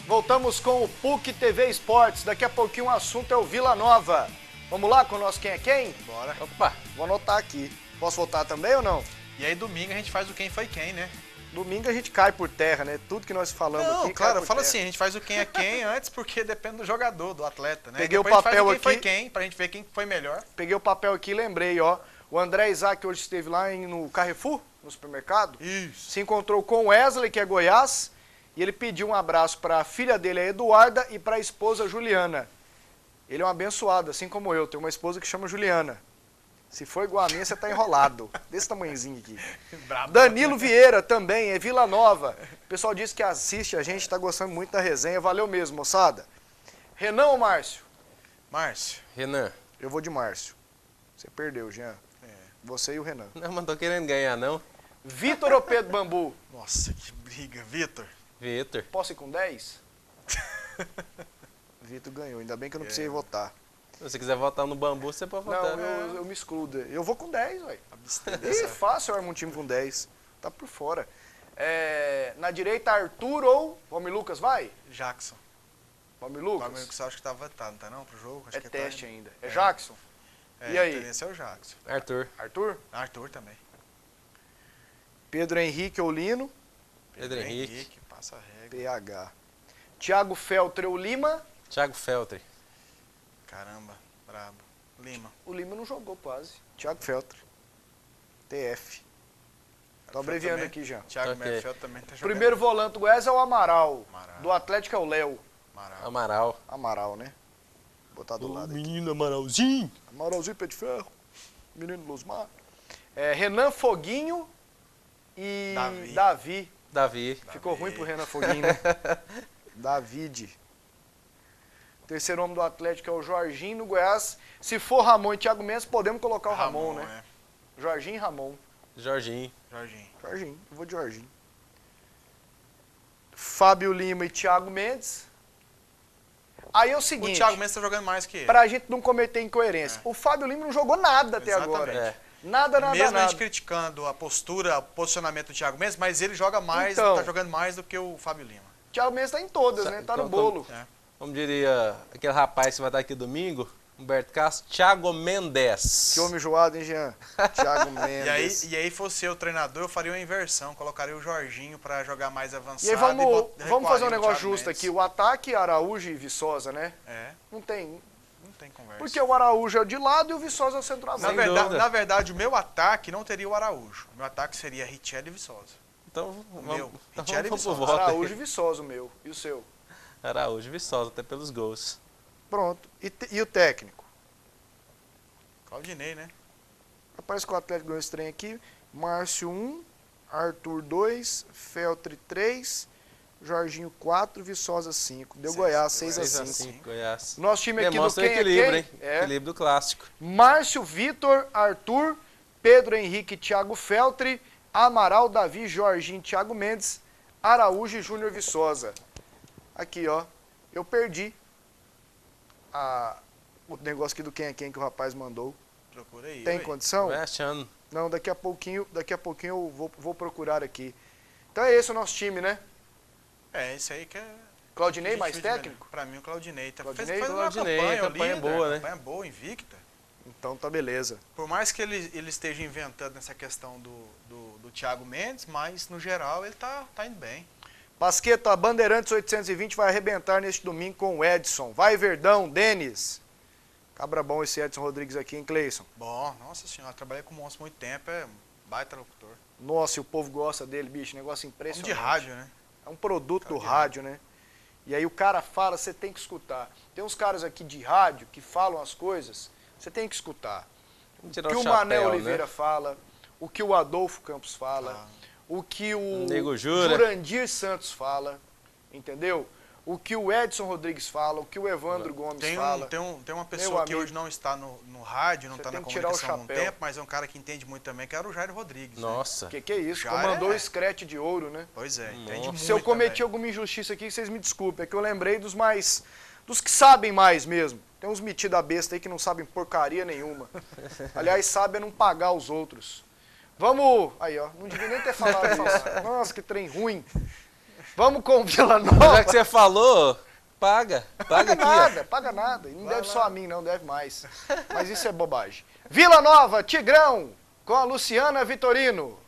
Voltamos com o PUC TV Esportes. Daqui a pouquinho o assunto é o Vila Nova. Vamos lá com o nosso Quem é Quem? Bora. Opa, vou anotar aqui. Posso voltar também ou não? E aí domingo a gente faz o Quem Foi Quem, né? Domingo a gente cai por terra, né? Tudo que nós falamos aqui. Não, claro, eu falo assim, a gente faz o Quem é Quem antes porque depende do jogador, do atleta, né? Peguei o papel papel aqui. aqui. Quem foi quem, pra gente ver quem foi melhor. Peguei o papel aqui e lembrei, ó. O André Isaac hoje esteve lá no Carrefour, no supermercado. Isso. Se encontrou com o Wesley, que é Goiás, e ele pediu um abraço para a filha dele, a Eduarda, e para a esposa Juliana. Ele é um abençoado, assim como eu. Tenho uma esposa que chama Juliana. Se for igual a minha, você tá enrolado. Desse tamanhozinho aqui. Brabo. Danilo Vieira também, é Vila Nova. O pessoal disse que assiste a gente, tá gostando muito da resenha. Valeu mesmo, moçada. Renan ou Márcio? Márcio. Renan. Eu vou de Márcio. Você perdeu, Jean. Você e o Renan. Não, mas não tô querendo ganhar, não. Vitor ou Pedro Bambu? Nossa, que briga. Vitor. Vitor. Posso ir com 10? Vitor ganhou, ainda bem que eu não precisei votar. Se você quiser votar no Bambu, você pode votar. Não, eu me excluo. Eu vou com 10, velho. É fácil eu armar um time com 10. Tá por fora. Na direita, Arthur ou Valmir Lucas, vai? Jackson. Valmir Lucas? Valmir Lucas eu acho que tá votado, não tá não, pro jogo? Acho que teste ainda. É Jackson? E aí? A tendência é o Jackson. Arthur? Arthur também. Pedro Henrique ou Lino? Pedro Henrique. Passa a regra. PH. Thiago Feltre ou Lima? Thiago Feltre. Caramba, brabo. Lima. O Lima não jogou quase. Thiago Feltre. TF. Tô abreviando aqui já. Thiago Feltre também tá jogando. Primeiro volante do Goiás é o Amaral. Do Atlético é o Léo. Amaral, né? Botar do lado aqui. Menino Amaralzinho. Amaralzinho, pé de ferro. Menino Losmar. Renan Foguinho e Davi. Ficou ruim pro Renan Foguinho, né? David. Terceiro homem do Atlético é o Jorginho. No Goiás, se for Ramon e Thiago Mendes, podemos colocar o Ramon, né? Jorginho e Ramon. Jorginho. Eu vou de Jorginho. Fábio Lima e Thiago Mendes. Aí é o seguinte... O Thiago Mendes tá jogando mais que ele. Pra gente não cometer incoerência. O Fábio Lima não jogou nada até agora. Nada. Mesmo a gente criticando a postura, o posicionamento do Thiago Mendes, mas ele joga mais, tá jogando mais do que o Fábio Lima. O Thiago Mendes tá em todas, né? Tá no bolo. Como diria aquele rapaz que vai estar aqui domingo, Humberto Castro, Thiago Mendes. Que homem joado, hein, Jean? Thiago Mendes. E aí, fosse eu treinador, eu faria uma inversão. Colocaria o Jorginho pra jogar mais avançado. E aí vamos fazer um negócio justo aqui. O ataque, Araújo e Viçosa, né? Não tem conversa. Porque o Araújo é o de lado e o Viçosa é o centroavante. Na verdade, o meu ataque não teria o Araújo. O meu ataque seria Richelli e Viçosa. Então, vamos pro voto. Araújo e Viçosa, o meu. E o seu? Araújo e Viçosa, até pelos gols. Pronto. E o técnico? Claudinei, né? Parece que o Atlético ganhou esse trem aqui. Márcio 1, Arthur 2, Feltre 3, Jorginho 4, Viçosa 5. Deu Goiás 6-5. Goiás. Nosso time aqui demonstra do equilíbrio, hein? Equilíbrio clássico. Márcio, Vitor, Arthur, Pedro Henrique, Thiago Feltre, Amaral, Davi, Jorginho, Thiago Mendes, Araújo e Júnior Viçosa. Aqui, ó. Eu perdi o negócio aqui do quem é quem que o rapaz mandou. Procura aí. Tem condição? Vai achando. Não, daqui a pouquinho eu vou procurar aqui. Então é esse o nosso time, né? Esse aí que é... Claudinei mais técnico? Pra mim o Claudinei. Claudinei, fez uma campanha boa, né? Campanha boa, invicta. Então tá beleza. Por mais que ele esteja inventando essa questão do Thiago Mendes, mas no geral ele tá indo bem. Pasqueta, Bandeirantes 820 vai arrebentar neste domingo com o Edson. Vai, Verdão, Denis. Cabra bom esse Edson Rodrigues aqui, hein, Cleison? Bom, nossa senhora, trabalhei com o Monstro há muito tempo, é baita locutor. Nossa, e o povo gosta dele, bicho, negócio impressionante. De rádio, né? É um produto do rádio, né? E aí o cara fala, você tem que escutar. Tem uns caras aqui de rádio que falam as coisas, você tem que escutar. O que o Mané Oliveira fala, o que o Adolfo Campos fala, o que o Jurandir Santos fala, entendeu? O que o Edson Rodrigues fala, o que o Evandro Gomes fala. Tem uma pessoa que hoje não está no rádio, não está na comunicação há um tempo, mas é um cara que entende muito também, que era o Jair Rodrigues. Nossa. Né? Que é isso? Comandou o Screte de ouro, né? Pois é, entende muito. Se eu cometi alguma injustiça aqui, vocês me desculpem, é que eu lembrei dos que sabem mais mesmo. Tem uns metidos a besta aí que não sabem porcaria nenhuma. Aliás, sabem não pagar os outros. Vamos... Aí, ó, não devia nem ter falado isso. Nossa, que trem ruim. Vamos com o Vila Nova. Já que você falou, paga. Paga aqui, nada, paga nada. Não deve só a mim, não, deve mais. Mas isso é bobagem. Vila Nova, Tigrão, com a Luciana Vitorino.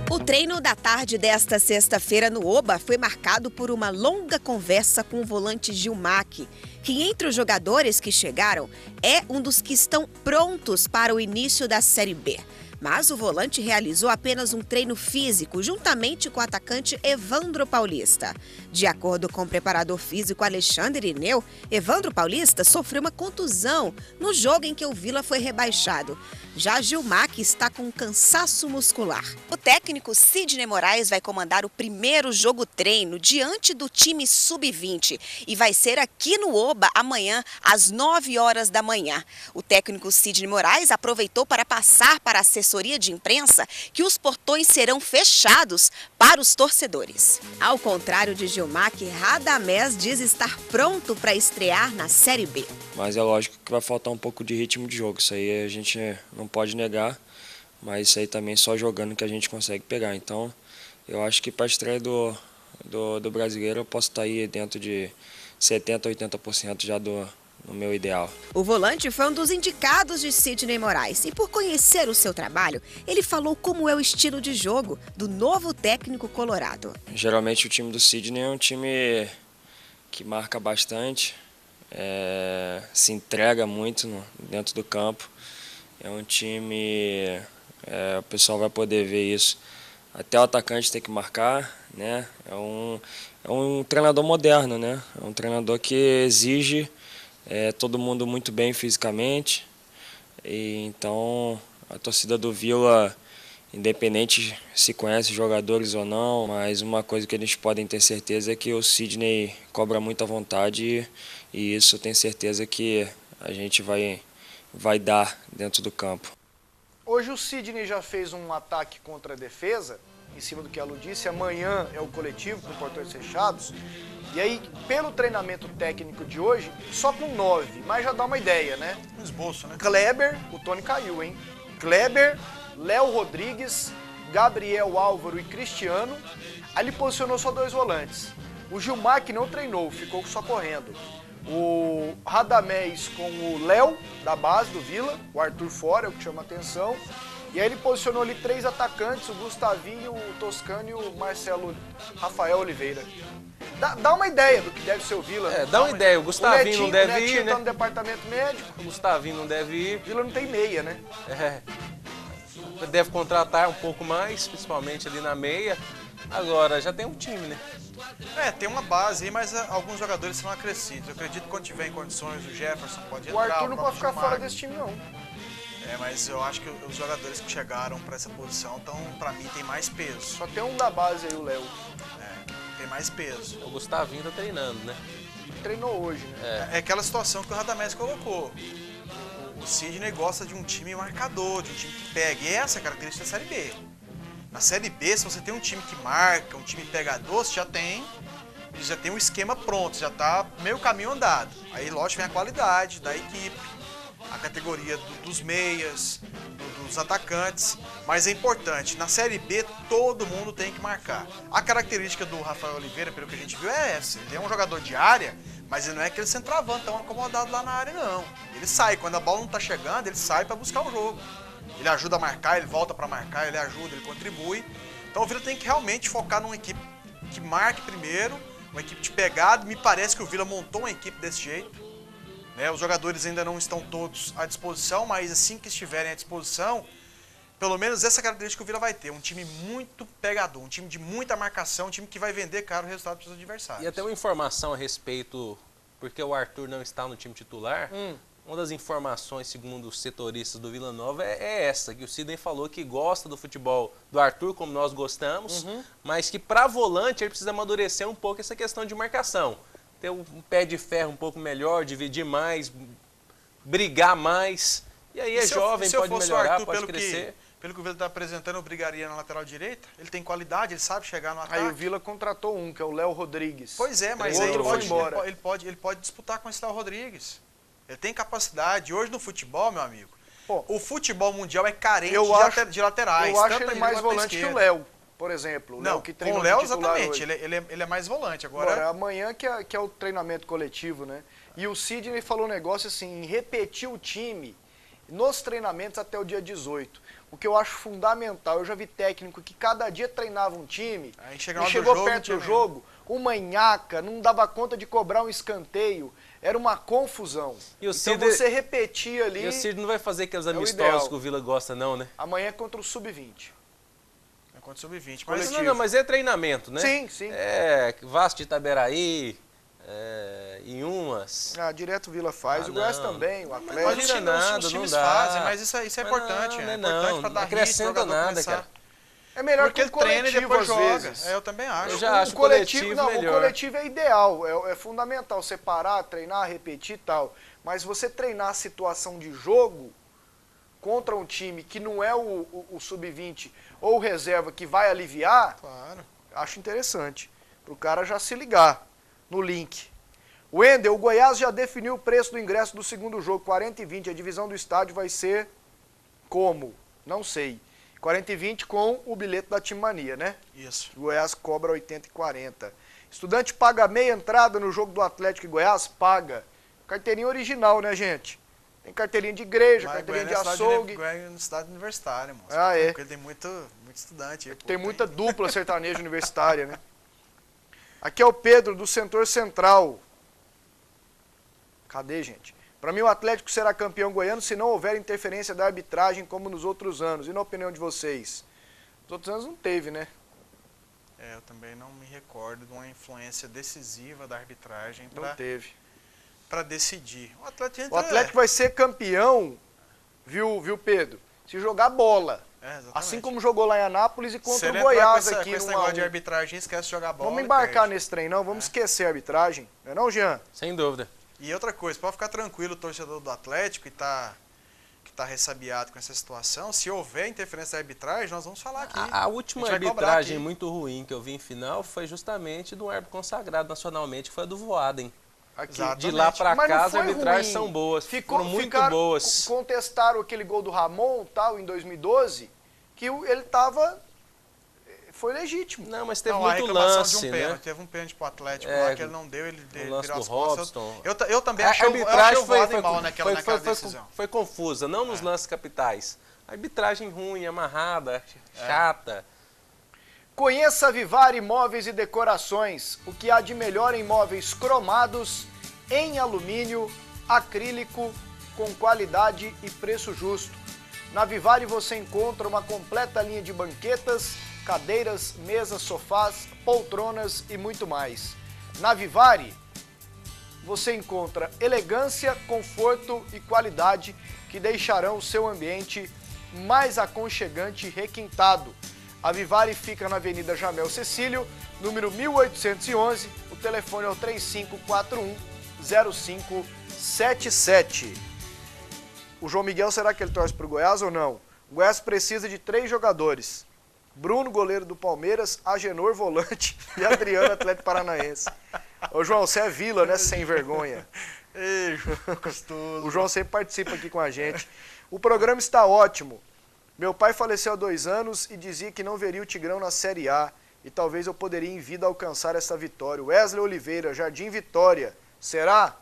O treino da tarde desta sexta-feira no Oba foi marcado por uma longa conversa com o volante Gilmack, que entre os jogadores que chegaram é um dos que estão prontos para o início da Série B. Mas o volante realizou apenas um treino físico juntamente com o atacante Evandro Paulista. De acordo com o preparador físico Alexandre Ineu, Evandro Paulista sofreu uma contusão no jogo em que o Vila foi rebaixado. Já Gilmack está com um cansaço muscular. O técnico Sidney Moraes vai comandar o primeiro jogo-treino diante do time sub-20 e vai ser aqui no Oba amanhã às 9 horas da manhã. O técnico Sidney Moraes aproveitou para passar para a assessoria assessoria de imprensa que os portões serão fechados para os torcedores. Ao contrário de Gilmar, Radamés diz estar pronto para estrear na Série B. Mas é lógico que vai faltar um pouco de ritmo de jogo, isso aí a gente não pode negar, mas isso aí também só jogando que a gente consegue pegar. Então eu acho que para a estreia do brasileiro eu posso estar aí dentro de 70% a 80% já no meu ideal. O volante foi um dos indicados de Sidney Moraes e por conhecer o seu trabalho, ele falou como é o estilo de jogo do novo técnico colorado. Geralmente o time do Sidney é um time que marca bastante, se entrega muito dentro do campo. É um time, o pessoal vai poder ver isso. Até o atacante tem que marcar, né? É um treinador moderno, né? É um treinador que exige todo mundo muito bem fisicamente. E então a torcida do Vila, independente se conhece jogadores ou não, mas uma coisa que eles podem ter certeza é que o Sidney cobra muita vontade e isso eu tenho certeza que a gente vai dar dentro do campo. Hoje o Sidney já fez um ataque contra a defesa, em cima do que a Lu disse. Amanhã é o coletivo com portões fechados. E aí, pelo treinamento técnico de hoje, só com 9, mas já dá uma ideia, né? Um esboço, né? Kleber, o Tony caiu, hein? Kleber, Léo Rodrigues, Gabriel Álvaro e Cristiano. Aí ele posicionou só 2 volantes. O Gilmar, que não treinou, ficou só correndo. O Radamés com o Léo, da base do Vila, o Arthur fora, é o que chama atenção. E aí ele posicionou ali 3 atacantes, o Gustavinho, o Toscano e o Rafael Oliveira. Dá uma ideia do que deve ser o Vila. Dá uma ideia. O Gustavinho Netinho, não deve o Netinho ir, né? tá no departamento médico. O Gustavinho não deve ir. O Vila não tem meia, né? Deve contratar um pouco mais, principalmente ali na meia. Agora, já tem um time, né? Tem uma base aí, mas alguns jogadores serão acrescidos. Eu acredito que quando tiver em condições, o Jefferson pode entrar. O Arthur não pode ficar Gilmar. fora desse time, não. Mas eu acho que os jogadores que chegaram para essa posição, para mim, tem mais peso. Só tem um da base aí, o Léo. Tem mais peso. O Gustavinho tá treinando, né? Treinou hoje, né? É aquela situação que o Radamés colocou. O Sidney gosta de um time marcador, de um time que pega. E essa é a característica da Série B. Na Série B, se você tem um time que marca, um time pegador, você já tem um esquema pronto, já tá meio caminho andado. Aí, lógico, vem a qualidade da equipe, a categoria dos meias, dos atacantes, mas é importante, na Série B todo mundo tem que marcar. A característica do Rafael Oliveira, pelo que a gente viu, é essa. Ele é um jogador de área, mas ele não é aquele centroavante tão acomodado lá na área, não. Ele sai, quando a bola não tá chegando, ele sai para buscar o jogo. Ele ajuda a marcar, ele volta para marcar, ele ajuda, ele contribui. Então o Vila tem que realmente focar numa equipe que marque primeiro, uma equipe de pegada. Me parece que o Vila montou uma equipe desse jeito. Os jogadores ainda não estão todos à disposição, mas assim que estiverem à disposição, pelo menos essa característica que o Vila vai ter. Um time muito pegador, um time de muita marcação, um time que vai vender caro o resultado para os adversários. E até uma informação a respeito, porque o Arthur não está no time titular, uma das informações, segundo os setoristas do Vila Nova, é essa, que o Sidney falou que gosta do futebol do Arthur, como nós gostamos, mas que para volante ele precisa amadurecer um pouco essa questão de marcação. Ter um pé de ferro um pouco melhor, dividir mais, brigar mais. E aí jovem, pode melhorar, Arthur, pode crescer. Pelo que o Vila está apresentando, eu brigaria na lateral direita. Ele tem qualidade, ele sabe chegar no ataque. Aí o Vila contratou um, que é o Léo Rodrigues. Pois é, mas aí ele pode disputar com esse Léo Rodrigues. Ele tem capacidade. Hoje no futebol, meu amigo, o futebol mundial é carente de laterais. Eu acho ele mais volante que o Léo, por exemplo. O Léo que treinou com o Léo, exatamente. Ele é mais volante. Agora amanhã que é o treinamento coletivo, né? E o Sidney falou um negócio assim, em repetir o time nos treinamentos até o dia 18. O que eu acho fundamental. Eu já vi técnico que cada dia treinava um time, aí e chegou perto do jogo, uma nhaca, não dava conta de cobrar um escanteio. Era uma confusão. E o então você repetia ali... E o Sidney não vai fazer aqueles amistosos que o Vila gosta não, né? Amanhã é contra o Sub-20. É contra o Sub-20. Mas é treinamento, né? Sim. Vasco de Itaberaí, Inhumas. Direto o Vila faz, o Goiás também, o Atlético. Os times fazem, mas isso é importante. É importante para dar acrescenta nada, cara. É melhor porque que o coletivo, treina e depois às joga. vezes. Eu também acho. Eu já acho o coletivo melhor. O coletivo é ideal, é fundamental separar, treinar, repetir e tal. Mas você treinar a situação de jogo, contra um time que não é o sub-20 ou o reserva que vai aliviar, Claro. acho interessante. Para o cara já se ligar no link. Wendel, o Goiás já definiu o preço do ingresso do segundo jogo, 40,20. A divisão do estádio vai ser como? Não sei. 40,20 com o bilhete da Time Mania, né? Isso. O Goiás cobra 80,40. Estudante paga meia entrada no jogo do Atlético e Goiás? Paga. Carteirinha original, né, gente? Tem carteirinha de igreja, Mas carteirinha de Goiânia açougue. Goiânia é uma cidade universitária, moço. Ah, é. Porque tem muito estudante. Aí, pô, Tem muita dupla sertaneja universitária, né? Aqui é o Pedro, do Setor Central. Cadê, gente? Para mim, o Atlético será campeão goiano se não houver interferência da arbitragem como nos outros anos. E na opinião de vocês? Nos outros anos não teve, né? Eu também não me recordo de uma influência decisiva da arbitragem Não teve. para decidir. O Atlético vai ser campeão, viu, Pedro? Se jogar bola. Assim como jogou lá em Anápolis e contra o Goiás aqui com esse no negócio de arbitragem, esquece de jogar bola. Vamos embarcar nesse trem, não? Vamos esquecer a arbitragem. Não é não, Jean? Sem dúvida. E outra coisa, pode ficar tranquilo o torcedor do Atlético que tá ressabiado com essa situação. Se houver interferência da arbitragem, nós vamos falar aqui. A última arbitragem muito ruim que eu vi em final foi justamente do árbitro consagrado nacionalmente, que foi a do Voaden. De lá pra cá as arbitragens são boas, foram muito boas. Contestaram aquele gol do Ramon, tal, em 2012, que ele foi legítimo. Não, mas teve muito lance, de um né? Teve um pênalti pro Atlético lá que ele não deu, ele virou do as costas. Robson. Eu também achei o Voaden mal naquela decisão. Foi confusa, não nos lances capitais. Arbitragem ruim, amarrada, chata. Conheça a Vivar Imóveis e Decorações, o que há de melhor em móveis cromados, em alumínio, acrílico, com qualidade e preço justo. Na Vivari você encontra uma completa linha de banquetas, cadeiras, mesas, sofás, poltronas e muito mais. Na Vivari você encontra elegância, conforto e qualidade que deixarão o seu ambiente mais aconchegante e requintado. A Vivari fica na Avenida Jamel Cecílio, número 1811, o telefone é o 3541-0577. O João Miguel, será que ele torce para o Goiás ou não? O Goiás precisa de 3 jogadores. Bruno, goleiro do Palmeiras, Agenor, volante e Adriano, Atlético Paranaense. Ô João, você é vila, né? Sem vergonha. Ei, João, gostoso. O João sempre participa aqui com a gente. O programa está ótimo. Meu pai faleceu há 2 anos e dizia que não veria o Tigrão na Série A e talvez eu poderia em vida alcançar essa vitória. Wesley Oliveira, Jardim Vitória. Será?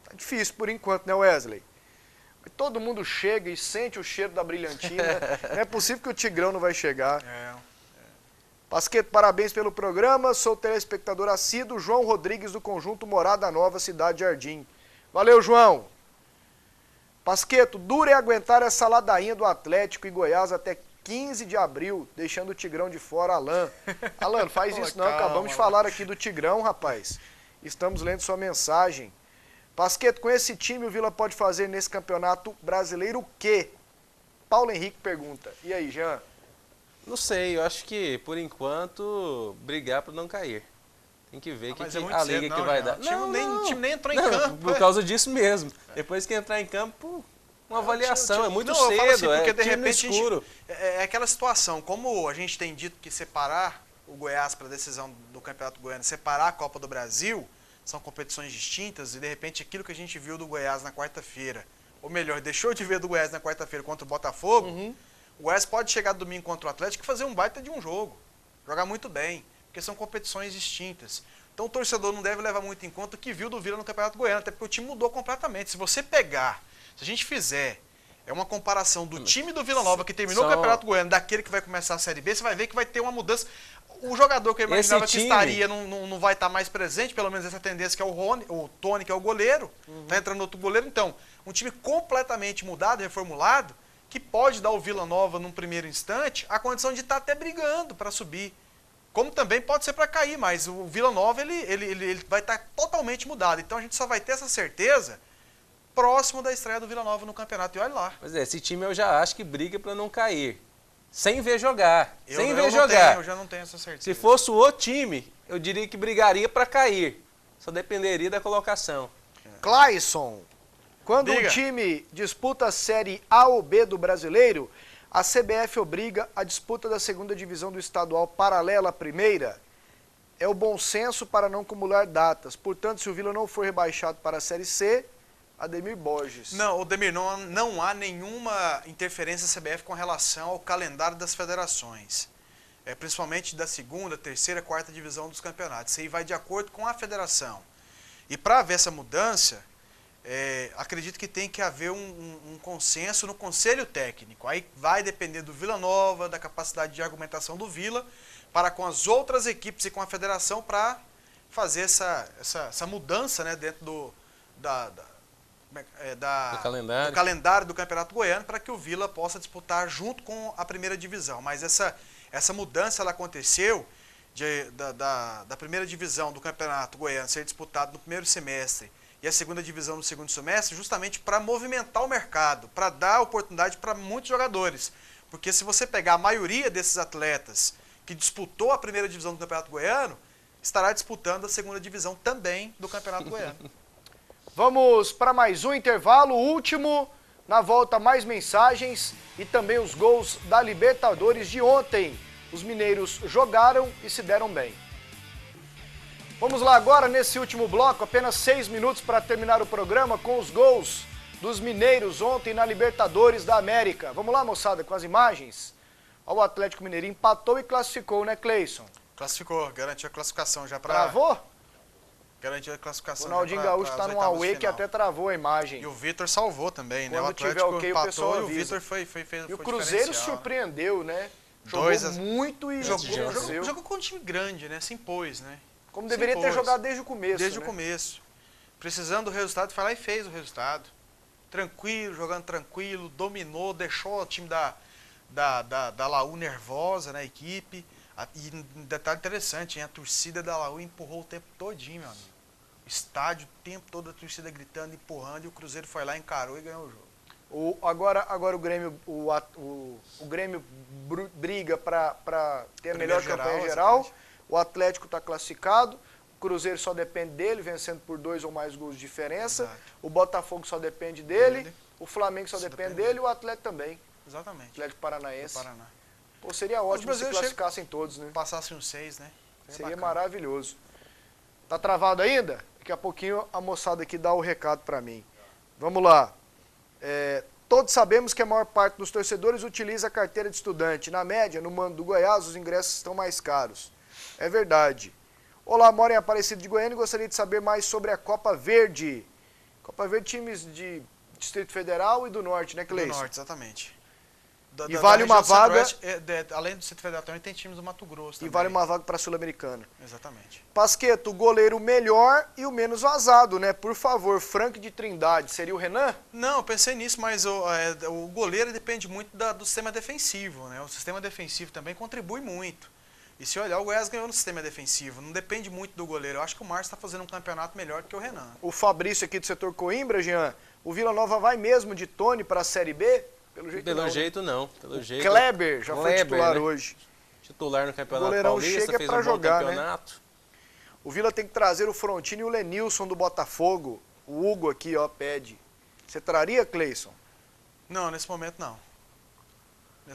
Tá difícil por enquanto, né, Wesley? Todo mundo chega e sente o cheiro da brilhantina. Não é possível que o Tigrão não vai chegar. Pasqueto, parabéns pelo programa. Sou telespectador assíduo, João Rodrigues, do Conjunto Morada Nova, Cidade Jardim. Valeu, João. Pasqueto, duro é aguentar essa ladainha do Atlético e Goiás até 15 de abril, deixando o Tigrão de fora, Alan. Alan, não faz isso não, acabamos de falar aqui do Tigrão, rapaz. Estamos lendo sua mensagem. Pasqueto, com esse time o Vila pode fazer nesse campeonato brasileiro o quê? Paulo Henrique pergunta. E aí, Jean? Não sei, eu acho que, por enquanto, brigar para não cair. Tem que ver que a liga que vai dar. O time nem entrou em campo. Por causa disso mesmo. Depois que entrar em campo, uma avaliação. É muito cedo, assim, porque de time repente escuro. É aquela situação, como a gente tem dito que separar o Goiás para a decisão do Campeonato Goiano, separar a Copa do Brasil, são competições distintas e de repente aquilo que a gente viu do Goiás na quarta-feira, ou melhor, deixou de ver do Goiás na quarta-feira contra o Botafogo, o Goiás pode chegar domingo contra o Atlético e fazer um baita de um jogo, jogar muito bem, porque são competições distintas. Então o torcedor não deve levar muito em conta o que viu do Vila no Campeonato Goiano, até porque o time mudou completamente. Se você pegar, se a gente fizer uma comparação do time do Vila Nova que terminou o Campeonato Goiano daquele que vai começar a Série B, você vai ver que vai ter uma mudança. O jogador que eu imaginava que estaria não vai estar mais presente, pelo menos essa tendência que é o Tony, que é o goleiro, tá entrando outro goleiro. Então, um time completamente mudado, reformulado, que pode dar ao Vila Nova, num primeiro instante, a condição de estar até brigando para subir. Como também pode ser para cair, mas o Vila Nova ele vai estar totalmente mudado. Então a gente só vai ter essa certeza próximo da estreia do Vila Nova no campeonato. E olha lá. Pois é, esse time eu já acho que briga para não cair. Sem ver jogar. Eu já não tenho essa certeza. Se fosse o outro time, eu diria que brigaria para cair. Só dependeria da colocação. Clayson. Quando um time disputa a Série A ou B do Brasileiro, a CBF obriga a disputa da segunda divisão do estadual paralela à primeira. É o bom senso para não acumular datas. Portanto, se o Vila não for rebaixado para a Série C, Ademir Borges. Não, Odemir, não há nenhuma interferência da CBF com relação ao calendário das federações. Principalmente da segunda, terceira, quarta divisão dos campeonatos. Isso aí vai de acordo com a federação. E para haver essa mudança, acredito que tem que haver um consenso no conselho técnico. Aí vai depender do Vila Nova, da capacidade de argumentação do Vila, para com as outras equipes e com a federação para fazer essa mudança, né, dentro do calendário do Campeonato Goiano, para que o Vila possa disputar junto com a primeira divisão. Mas essa mudança ela aconteceu da primeira divisão do Campeonato Goiano ser disputado no primeiro semestre e a segunda divisão no segundo semestre, justamente para movimentar o mercado, para dar oportunidade para muitos jogadores. Porque se você pegar a maioria desses atletas que disputou a primeira divisão do Campeonato Goiano, estará disputando a segunda divisão também do Campeonato Goiano. Vamos para mais um intervalo, último. Na volta, mais mensagens e também os gols da Libertadores de ontem. Os mineiros jogaram e se deram bem. Vamos lá agora, nesse último bloco, apenas 6 minutos para terminar o programa com os gols dos mineiros ontem na Libertadores da América. Vamos lá, moçada, com as imagens. O Atlético Mineiro empatou e classificou, né, Cleison? Classificou, garantiu a classificação já para... Travou? Garantiu a classificação. O Ronaldinho Gaúcho está num away que até travou a imagem. E o Vitor salvou também, né? Quando o Atlético tiver okay, o pessoal avisa. E o Vitor fez E o Cruzeiro surpreendeu, né? Jogou muito e jogou com um time grande, né? Se impôs, né? Como deveria ter jogado desde o começo. Desde o começo. Precisando do resultado, foi lá e fez o resultado. Tranquilo, jogando tranquilo, dominou, deixou o time da Laú nervosa na equipe. E um detalhe interessante, hein? A torcida da Laú empurrou o tempo todinho, meu amigo. O estádio, o tempo todo a torcida gritando, empurrando, e o Cruzeiro foi lá, encarou e ganhou o jogo. Agora o Grêmio briga para ter a melhor campanha geral. Exatamente. O Atlético está classificado, o Cruzeiro só depende dele, vencendo por 2 ou mais gols de diferença. Exato. O Botafogo só depende dele, o Flamengo só depende dele e o Atlético também. Exatamente. Atlético Paranaense. Paraná. Pô, seria ótimo se classificassem todos, né? Passassem uns 6, né? Seria maravilhoso. Tá travado ainda? Daqui a pouquinho a moçada aqui dá o recado para mim. Vamos lá. Todos sabemos que a maior parte dos torcedores utiliza a carteira de estudante. Na média, no Mando do Goiás, os ingressos estão mais caros. É verdade. Olá, moro em Aparecida de Goiânia e gostaria de saber mais sobre a Copa Verde. Copa Verde, times de Distrito Federal e do Norte, né, Cleison? Do Norte, exatamente. E vale uma vaga... além do Distrito Federal, também tem times do Mato Grosso também. E vale uma vaga para a Sul-Americana. Exatamente. Pasqueto, o goleiro melhor e o menos vazado, né? Por favor, Frank de Trindade, seria o Renan? Não, eu pensei nisso, mas o goleiro depende muito do sistema defensivo, né? O sistema defensivo também contribui muito. E se olhar, o Goiás ganhou no sistema defensivo, não depende muito do goleiro. Eu acho que o Márcio está fazendo um campeonato melhor do que o Renan. O Fabrício aqui do setor Coimbra, Jean, o Vila Nova vai mesmo de Tony para a Série B? Pelo jeito não. Kleber já foi titular, né? Hoje. Titular no Campeonato Goleirão Paulista, chega fez pra jogar, campeonato. Né? O Vila tem que trazer o Frontino e o Lenilson do Botafogo. O Hugo aqui, ó, pede. Você traria, Cleison? Não, nesse momento não.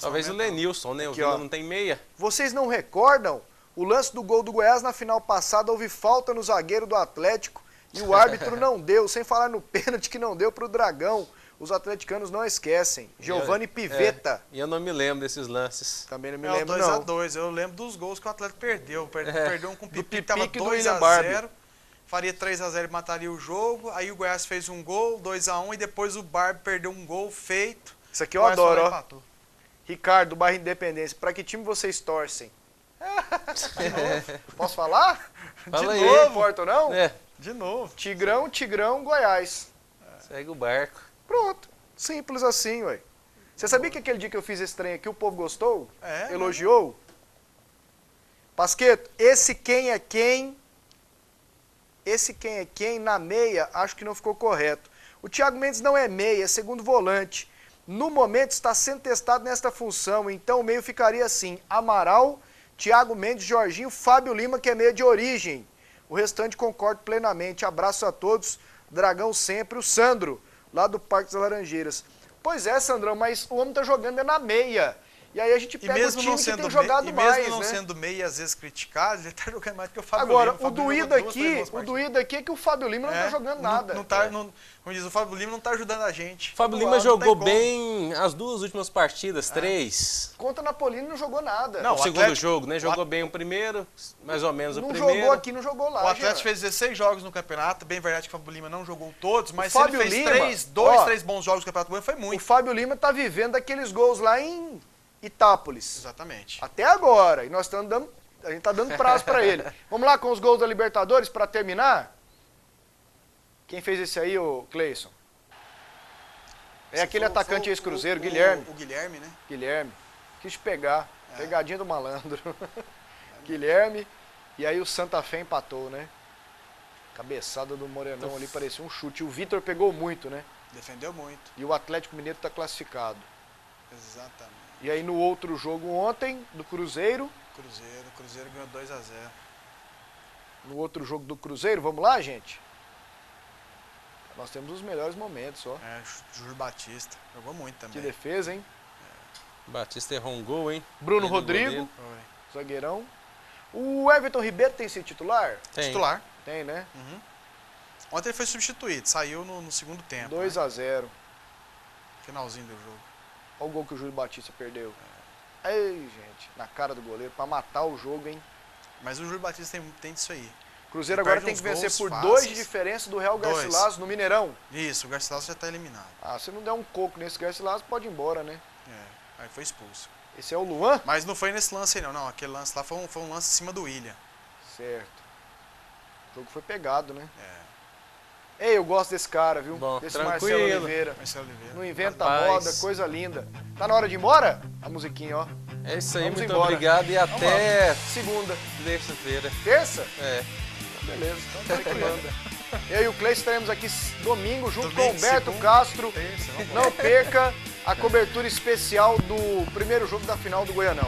Talvez o Lenilson, né? Aqui, o Vila não tem meia. Vocês não recordam? O lance do gol do Goiás na final passada, houve falta no zagueiro do Atlético e o árbitro não deu, sem falar no pênalti que não deu para o Dragão. Os atleticanos não esquecem. Giovanni Pivetta. E eu não me lembro desses lances. Também não me lembro, não. 2x2. Eu lembro dos gols que o Atlético perdeu. Perdeu um com o Pipi, que estava 2x0. Faria 3x0 e mataria o jogo. Aí o Goiás fez um gol, 2x1, e depois o Barbie perdeu um gol feito. Isso aqui eu adoro, ó. Ricardo, do bairro Independência. Para que time vocês torcem? De novo. Posso falar? Fala de aí. novo, importa ou não? De novo. Tigrão, Goiás. Segue o barco. Pronto. Simples assim, ué. Você sabia que aquele dia que eu fiz esse trem aqui, o povo gostou? Elogiou? Pasqueto, esse quem é quem na meia, acho que não ficou correto. O Thiago Mendes não é meia, é segundo volante. No momento está sendo testado nesta função, então o meio ficaria assim: Amaral, Thiago Mendes, Jorginho, Fábio Lima, que é meia de origem. O restante concordo plenamente. Abraço a todos. Dragão sempre. O Sandro, lá do Parque das Laranjeiras. Pois é, Sandrão, mas o homem tá jogando na meia. E aí a gente pega o time que tem jogado mais, né? E mesmo não sendo meia, às vezes criticado, ele tá jogando mais do que o Fábio Agora, Lima. o doído aqui é que o Fábio Lima não tá jogando nada. Como diz, o Fábio Lima não tá ajudando a gente. O Fábio Lima jogou bem as 2 últimas partidas, 3. Contra o Napolino não jogou nada. Não, o segundo jogo, né? Jogou bem o primeiro, mais ou menos o primeiro. Não jogou aqui, não jogou lá. O Atlético fez 16 jogos no campeonato, bem verdade que o Fábio Lima não jogou todos, mas se ele fez 3 bons jogos no Campeonato Goiano, foi muito. O Fábio Lima tá vivendo aqueles gols lá em Itápolis. Exatamente. Até agora. E nós a gente tá dando prazo para ele. Vamos lá com os gols da Libertadores para terminar? Quem fez esse aí, o Cleison? É aquele atacante ex-Cruzeiro, Guilherme. O Guilherme, né? Guilherme. Quis pegar. Pegadinha do malandro. Guilherme. E aí o Santa Fé empatou, né? Cabeçada do Morenão ali, parecia um chute. O Vitor pegou muito, né? Defendeu muito. E o Atlético Mineiro tá classificado. Exatamente. E aí no outro jogo ontem, do Cruzeiro. O Cruzeiro ganhou 2-0. No outro jogo do Cruzeiro, vamos lá, gente? Nós temos os melhores momentos, ó. Júlio Batista, jogou muito também. Que defesa, hein? Batista errou um gol, hein? Bruno Rodrigo, zagueirão. O Everton Ribeiro tem sido titular? Tem. Titular. Tem, né? Uhum. Ontem ele foi substituído, saiu no segundo tempo. 2-0. Finalzinho do jogo. Olha o gol que o Júlio Batista perdeu. Ei, gente, na cara do goleiro, pra matar o jogo, hein? Mas o Júlio Batista tem disso aí. Cruzeiro agora tem que vencer por 2 de diferença do Real Garcilaso no Mineirão. Isso, o Garcilaso já tá eliminado. Ah, se não der um coco nesse Garcilaso, pode ir embora, né? Aí foi expulso. Esse é o Luan? Mas não foi nesse lance aí, não. Não, aquele lance lá foi um lance em cima do William. Certo. O jogo foi pegado, né? Ei, eu gosto desse cara, viu? Bom, desse tranquilo. Marcelo Oliveira. Não inventa moda, coisa linda. Tá na hora de ir embora? A musiquinha, ó. É isso aí, Vamos muito embora. obrigado e até segunda. Terça-feira. Terça? É. Beleza, então você que manda. Eu e o Cleiton estaremos aqui domingo junto Domingo, com o Humberto segunda, Castro. terça, Não perca a cobertura especial do primeiro jogo da final do Goianão.